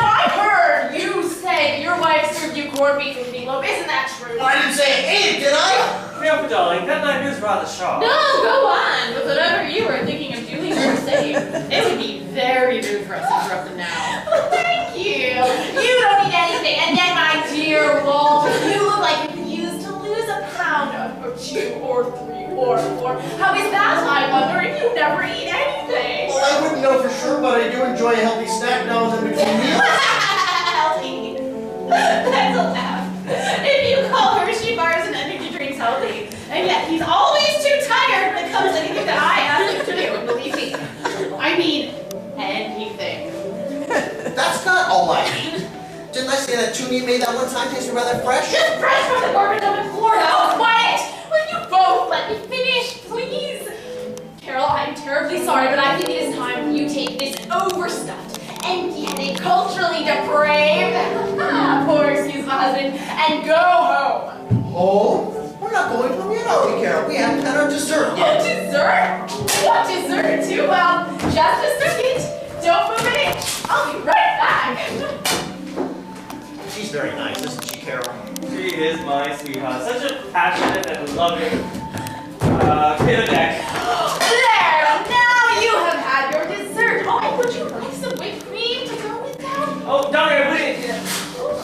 I heard you say your wife served you corned beef with meatloaf. Isn't that true? I didn't say it, did I? No, darling, that knife is rather sharp. No, go on. But whatever you were thinking of doing or saying, it would be very rude for us to interrupt them now. Well, thank you. You don't need anything. And then, my dear Walt, you look like you could use to lose a pound or 2 or 3 or 4. How is that, I wonder, if you never eat anything? Well, I wouldn't know for sure, but I do enjoy a healthy snack now and then between meals. Healthy. That's a laugh. If you call Hershey bars and energy drinks healthy, and yet he's always too tired when it comes to anything that I ask him to do, believe me. I mean, anything. That's not all I eat. Didn't I say that tuna you made that one time tasted rather fresh? Just fresh from the garbage dump in Florida. Oh, quiet! Will you both let me finish, please? Carol, I'm terribly sorry, but I think it is time you take this overstuffed, empty-headed, culturally depraved, poor excuse my husband, and go home. Oh? We're not going home yet, are we, Carol? We haven't had our dessert yet. Oh, dessert? What dessert, too? Well, just a second. Don't move an inch. I'll be right back. She's very nice, isn't she, Carol? She is my sweetheart. Such a passionate and loving kid of deck. There! Now you have had your dessert. Oh, and would you like some whipped cream to go with that? Oh, darling, I wouldn't.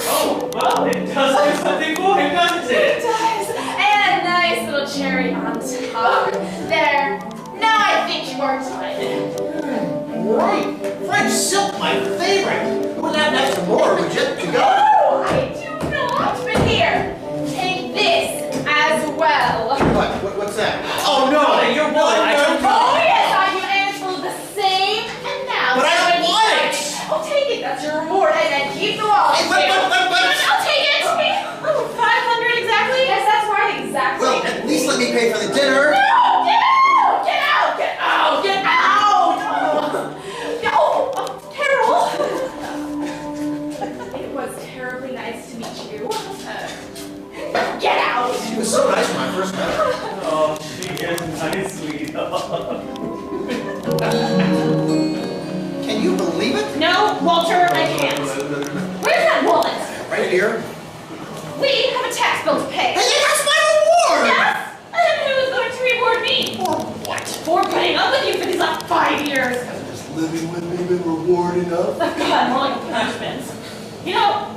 Oh, well, it does do something for him, doesn't It it? does. And a nice little cherry on top. There. Now I think you are done. Right. French silk, my favorite. You wouldn't have an extra more, would you? To go? No, I do not. But here, take this as well. What's that? Oh, no. You're one. I don't Oh, yes, I do. And it's full of the same. And now. But I don't want it. Oh, take it. That's your reward. And then keep the wallet. Hey, but- I'll take it. Oh, 500 exactly? Yes, that's right. Exactly. Well, at least let me pay for the dinner. No! Get out! Get out! Get out! Get out! Oh, Carol! It was terribly nice to meet you. Get out! She was so nice when I first met her. Oh, she is nice, sweetheart. Can you believe it? No, Walter, I can't. Where's that wallet? Right here. We have a tax bill to pay. Hey, that's my reward! Yes? And who is going to reward me? For what? For putting up with you for these last 5 years. Just living with me been reward enough? Oh, God, more like a punishment. You know,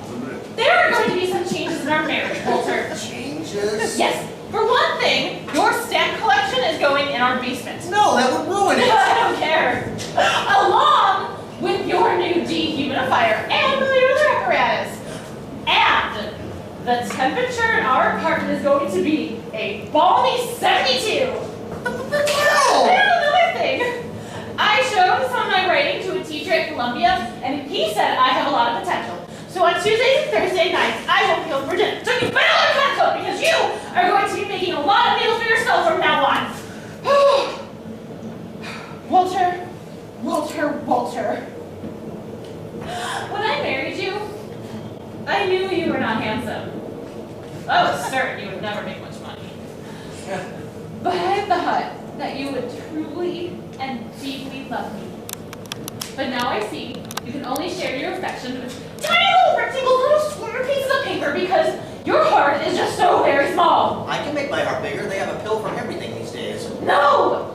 there are going to be some changes in our marriage, Walter. Changes? Yes. For one thing, your stamp collection is going in our basement. No, that would ruin it. I don't care. Along with your new dehumidifier and all your other apparatus. And the temperature in our apartment is going to be a balmy 72. Carol! And another thing. I showed some of my writing to a teacher at Columbia, and he said I have a lot of potential. So on Tuesdays and Thursday nights, I won't be home for dinner. So you better learn how to cook, because you are going to be making a lot of meals for yourself from now on. Walter, Walter, Walter. When I married you, I knew you were not handsome. I was certain you would never make much money. But I thought that you would truly and deeply love me. But now I see you can only share your affection with tiny little rectangle little square pieces of paper because your heart is just so very small. I can make my heart bigger. They have a pill for everything these days. No!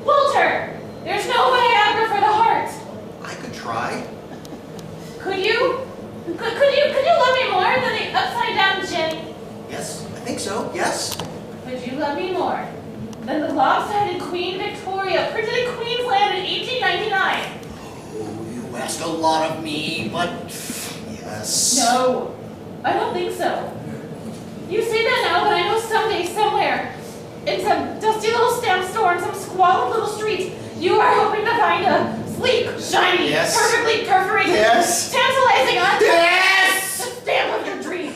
Walter! There's no Viagra for the heart. I could try. Could you? Could you love me more than the upside down Jenny? Yes, I think so. Yes. Could you love me more than the lopsided Queen Victoria printed in Queensland in 1899? Oh, you ask a lot of me, but yes. No, I don't think so. You say that now, but I know someday, somewhere, in some dusty little stamp store in some squalid little street, you are hoping to find a sleek, shiny, Yes. perfectly perforated, Yes. tantalizing, Yes. the stamp of your dreams.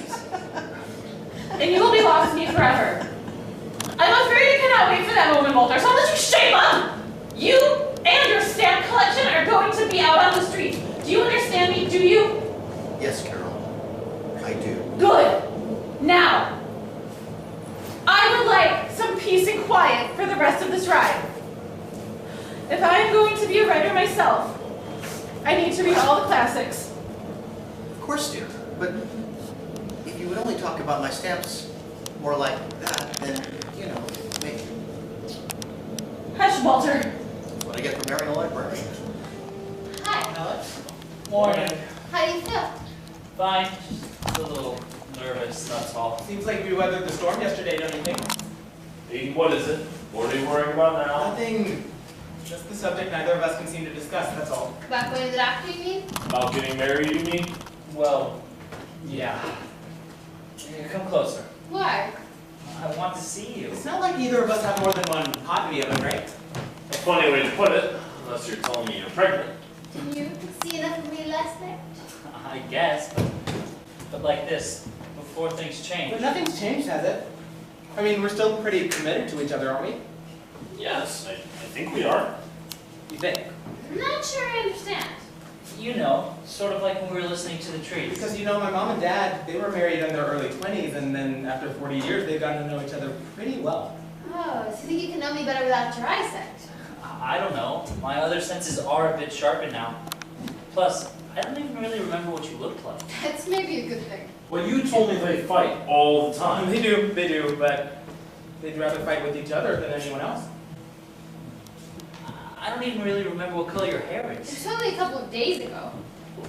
be a writer myself. I need to read all the classics. Of course, dear. But if you would only talk about my stamps more like that, then, you know, maybe. Hush, Walter. That's what I get for marrying a librarian. Hi. Alex? Morning. How do you feel? Fine. Just a little nervous, that's all. Seems like we weathered the storm yesterday, don't you think? Aiden, what is it? What are you worrying about now? Nothing. Just the subject neither of us can seem to discuss, that's all. About going to the doctor, you mean? About getting married, you mean? Well, yeah. Here, come closer. Why? I want to see you. It's not like either of us have more than one pot in the oven, right? A funny way to put it, unless you're telling me you're pregnant. Did you see enough of me last night? I guess, but like this, before things change. But nothing's changed, has it? I mean, we're still pretty committed to each other, aren't we? Yes, I think we are. You think? I'm not sure I understand. You know, sort of like when we were listening to the trees. Because, you know, my mom and dad, they were married in their early 20s, and then after 40 years, they've gotten to know each other pretty well. Oh, so you think you can know me better without your eyesight? I don't know. My other senses are a bit sharpened now. Plus, I don't even really remember what you looked like. That's maybe a good thing. Well, you told me they fight all the time. They do, but they'd rather fight with each other than anyone else. I don't even really remember what color your hair It was is. only a couple of days ago.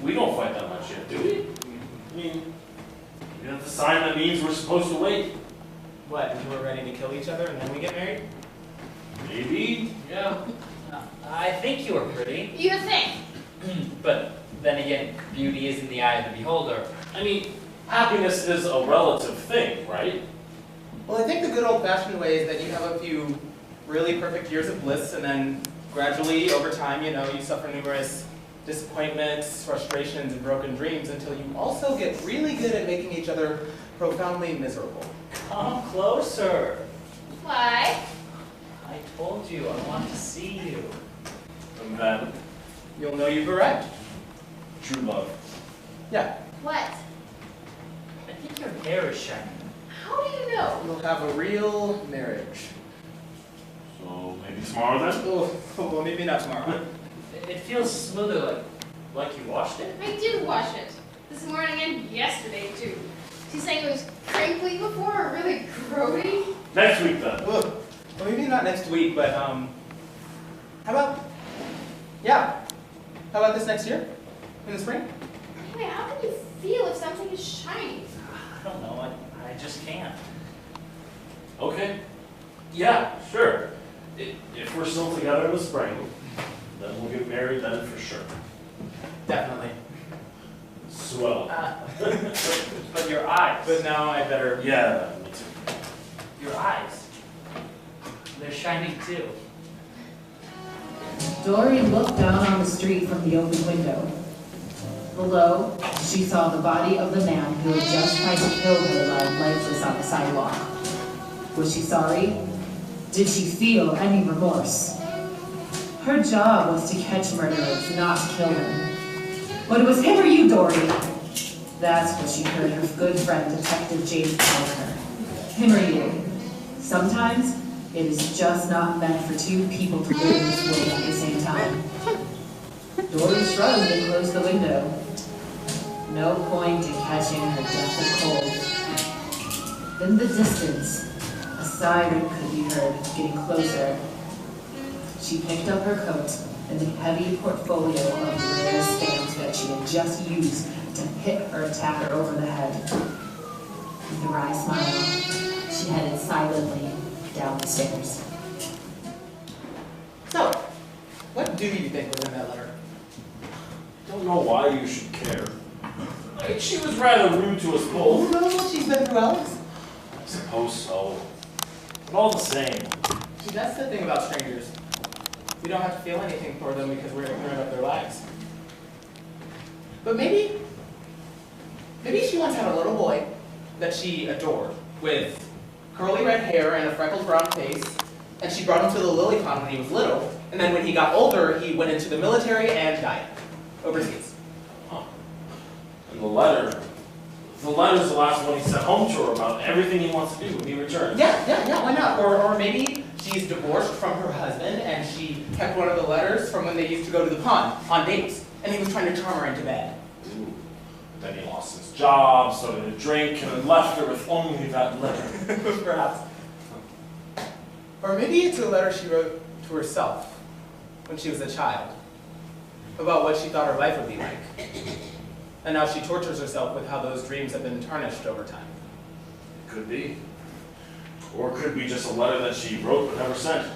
We don't fight that much yet, do we? I mean, that's a sign that means we're supposed to wait. What, until we're ready to kill each other and then we get married? Maybe, yeah. I think you were pretty. You think? But then again, beauty is in the eye of the beholder. I mean, happiness is a relative thing, right? Well, I think the good old-fashioned way is that you have a few really perfect years of bliss, and then gradually, over time, you know, you suffer numerous disappointments, frustrations, and broken dreams until you also get really good at making each other profoundly miserable. Come closer. Why? I told you, I want to see you. And then, You'll know you've arrived. true love. Yeah, What? I think your hair is shiny. How do you know? you'll have a real marriage. So maybe tomorrow then? Oh, well, maybe not tomorrow. It feels smoother, like you washed it. I did wash it. This morning and yesterday, too. She's saying it was crinkly before or really grody? Next week then. Well, maybe not next week, but, how about, yeah, how about this next year? In the spring? Anyway, how can you feel if something is shiny? I don't know, I just can't. Okay. Yeah, sure. If we're still together in the spring, then we'll get married then for sure. Definitely. Swell. But your eyes. But now I better, Yeah, me too. Your eyes. They're shining too. Dory looked down on the street from the open window. Below, she saw the body of the man who had just tried to kill her lying lifeless on the sidewalk. Was she sorry? Did she feel any remorse? Her job was to catch murderers, not to kill them. But it was him or you, Dory. That's what she heard her good friend Detective James tell her. Him or you. Sometimes, it is just not meant for two people to live in this world at the same time. Dory shrugged and closed the window. No point in catching her death of cold. In the distance, a siren could be heard getting closer. She picked up her coat and the heavy portfolio of rare stamps that she had just used to hit her attacker over the head. With a wry smile, she headed silently down the stairs. so, what do you think was in that letter? Don't know why you should care. Like, she was rather rude to us both. Who knows what she's been through, Alex? I suppose so. But all the same. See, that's the thing about strangers. We don't have to feel anything for them because we're ignorant of their lives. But maybe she once had a little boy that she adored with curly red hair and a freckled brown face, and she brought him to the lily pond when he was little, and then when he got older, he went into the military and died overseas. Huh. In the letter, The letter's the last one he sent home to her about everything he wants to do when he returns. Yeah, why not? Or maybe she's divorced from her husband and she kept one of the letters from when they used to go to the pond on dates, and he was trying to charm her into bed. Ooh. Then he lost his job, started to drink, and then left her with only that letter. Perhaps. Or maybe it's a letter she wrote to herself when she was a child, about what she thought her life would be like. And now she tortures herself with how those dreams have been tarnished over time. Could be. Or it could be just a letter that she wrote but never sent.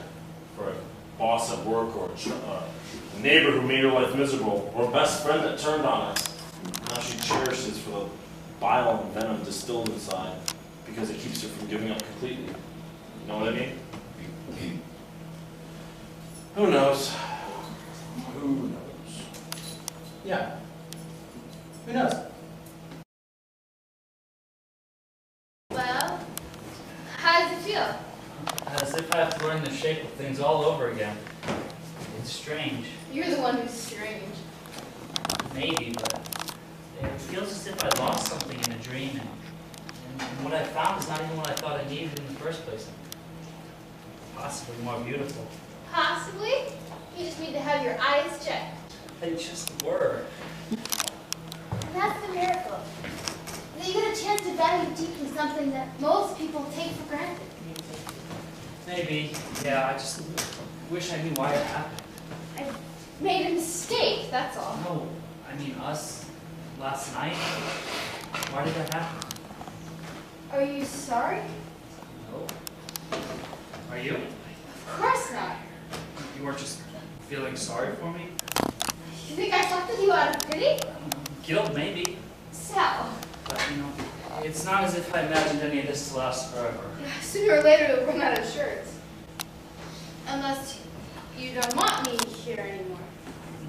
For a boss at work, or a neighbor who made her life miserable, or a best friend that turned on her. Now she cherishes for the bile and venom distilled inside because it keeps her from giving up completely. You know what I mean? Who knows? Who knows? Yeah. Who knows? Well, how does it feel? As if I have to learn the shape of things all over again. It's strange. You're the one who's strange. Maybe, but it feels as if I lost something in a dream, and what I found is not even what I thought I needed in the first place. Possibly more beautiful. Possibly? You just need to have your eyes checked. They just were. And that's the miracle. That you get a chance to value deeply something that most people take for granted. Maybe, yeah, I just wish I knew why it happened. I made a mistake, that's all. No, I mean us, last night. Why did that happen? Are you sorry? No. Are you? Of course not. You weren't just feeling sorry for me? You think I talked with you out of pity? Guilt, maybe. Sal. But, it's not as if I imagined any of this to last forever. Sooner or later we'll run out of shirts. Unless you don't want me here anymore.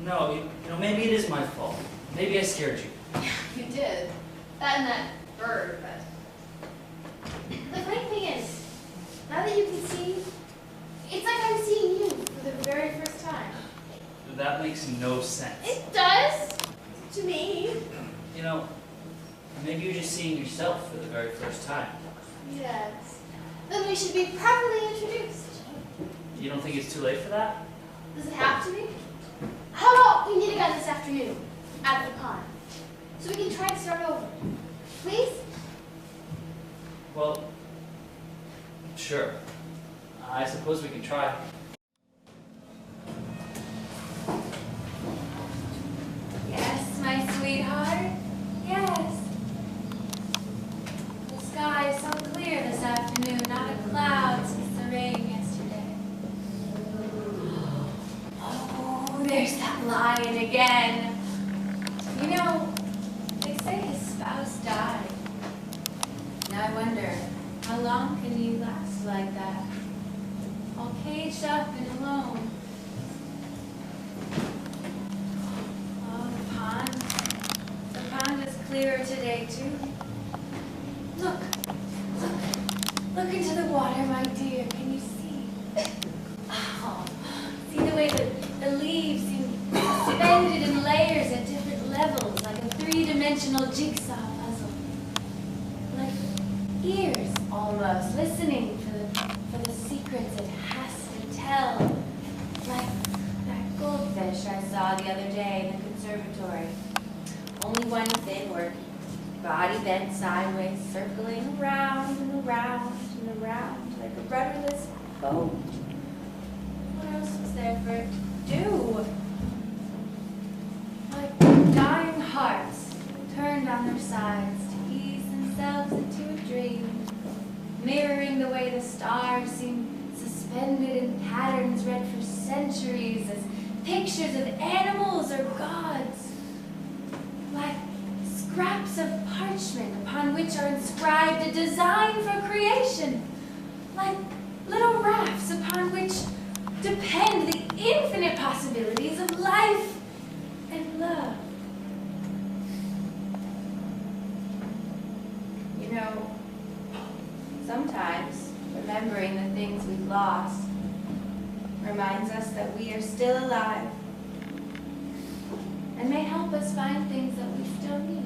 No, maybe it is my fault. Maybe I scared you. You did. That and that bird, but... The funny thing is, now that you can see, it's like I'm seeing you for the very first time. That makes no sense. It does, to me. Maybe you're just seeing yourself for the very first time. Yes. Then we should be properly introduced. You don't think it's too late for that? Does it have to be? How about we meet again this afternoon at the pond, so we can try to start over? Please? Well, sure. I suppose we can try. Yes, my sweetheart. Yes. The sky is so clear this afternoon, not a cloud since the rain yesterday. Oh, there's that lion again. They say his spouse died. Now I wonder, how long can you last like that? All caged up and alone. Oh, the pond is clearer today too. Look into the water, my dear. Can you see? Oh, see the way the leaves seem suspended in layers at different levels, like a three-dimensional jigsaw puzzle. Like ears, almost, listening for the secrets it has to tell. Like that goldfish I saw the other day in the conservatory. Only one fin working. Body bent sideways, circling around and around and around like a rudderless boat. What else was there for it to do? Like dying hearts turned on their sides to ease themselves into a dream, mirroring the way the stars seem suspended in patterns read for centuries as pictures of animals or gods. Like scraps of parchment upon which are inscribed a design for creation, like little rafts upon which depend the infinite possibilities of life and love. Sometimes remembering the things we've lost reminds us that we are still alive and may help us find things that we still need.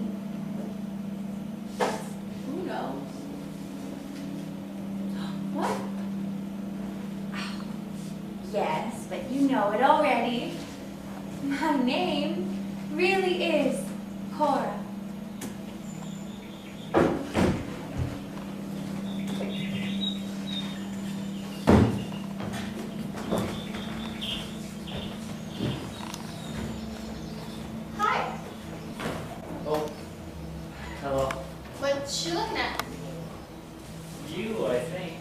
Yes, but you know it already. My name really is Cora. Hi. Oh, hello. What you looking at? You, I think.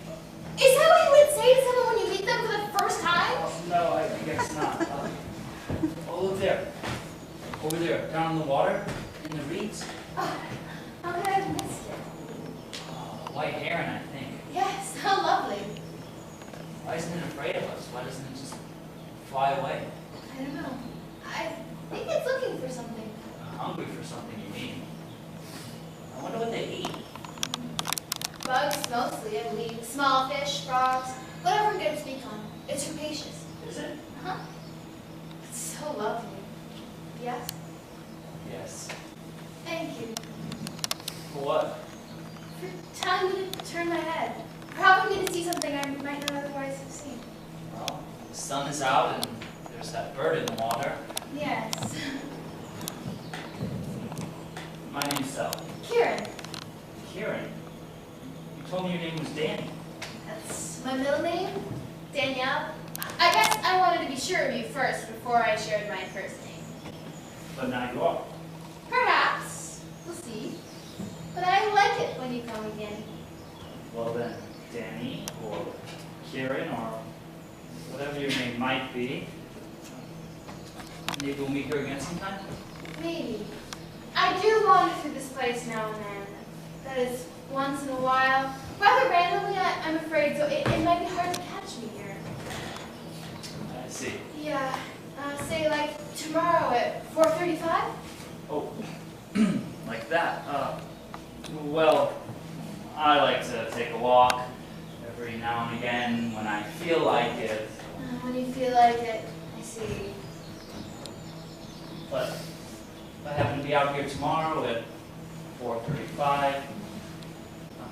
Is that what you would say to someone when you meet them for the first time? No, I guess not. Oh, look there. Over there, down in the water, in the reeds. Oh, how could I have missed it? White heron, I think. Yes, how lovely. Why isn't it afraid of us? Why doesn't it just fly away? I don't know. I think it's looking for something. Hungry for something, you mean? I wonder what they eat. Bugs mostly, I believe. Small fish, frogs, whatever it gets to speak on. It's rapacious. Is it? Huh? It's so lovely. Yes? Yes. Thank you For what? for telling me to turn my head. For helping me to see something I might not otherwise have seen. Well, the sun is out and there's that bird in the water. Yes. My name's Sal. Kieran. Kieran. You told me your name was Danny. That's my middle name. Danielle. I guess I wanted to be sure of you first before I shared my first name. But now you are. Perhaps. We'll see. But I like it when you call me Danny. Well then, Danny or Kieran or whatever your name might be. Maybe we'll meet here again sometime? Maybe. I do wander through this place now and then. That is, once in a while. Rather randomly, I'm afraid, so it might be hard to catch me here. I see. Yeah. Say like tomorrow at 4:35? Oh, like that. Well, I like to take a walk every now and again when I feel like it. When you feel like it, I see. But if I happen to be out here tomorrow at 4:35, I'll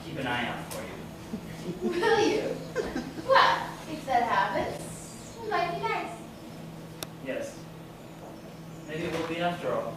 keep an eye out for you. Will you? Well, if that happens, it might be nice. Yes. Maybe it will be after all.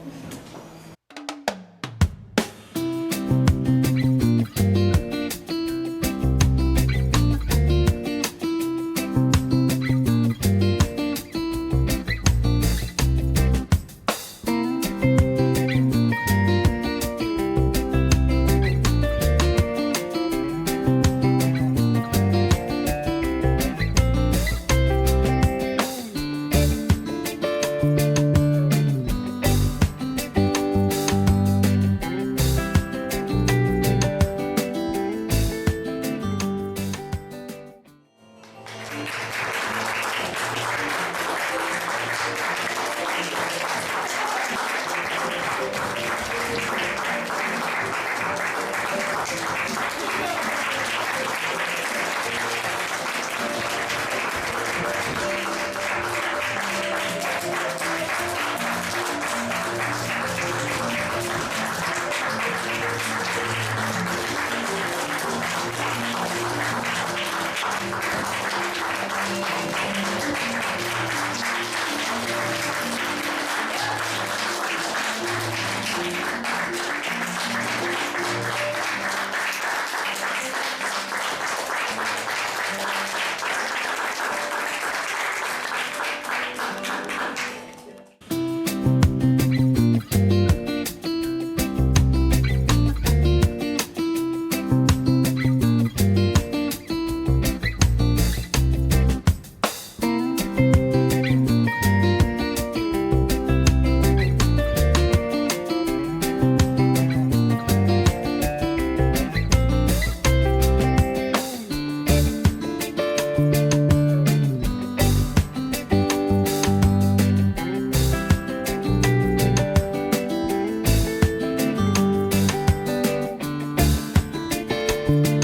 Thank you.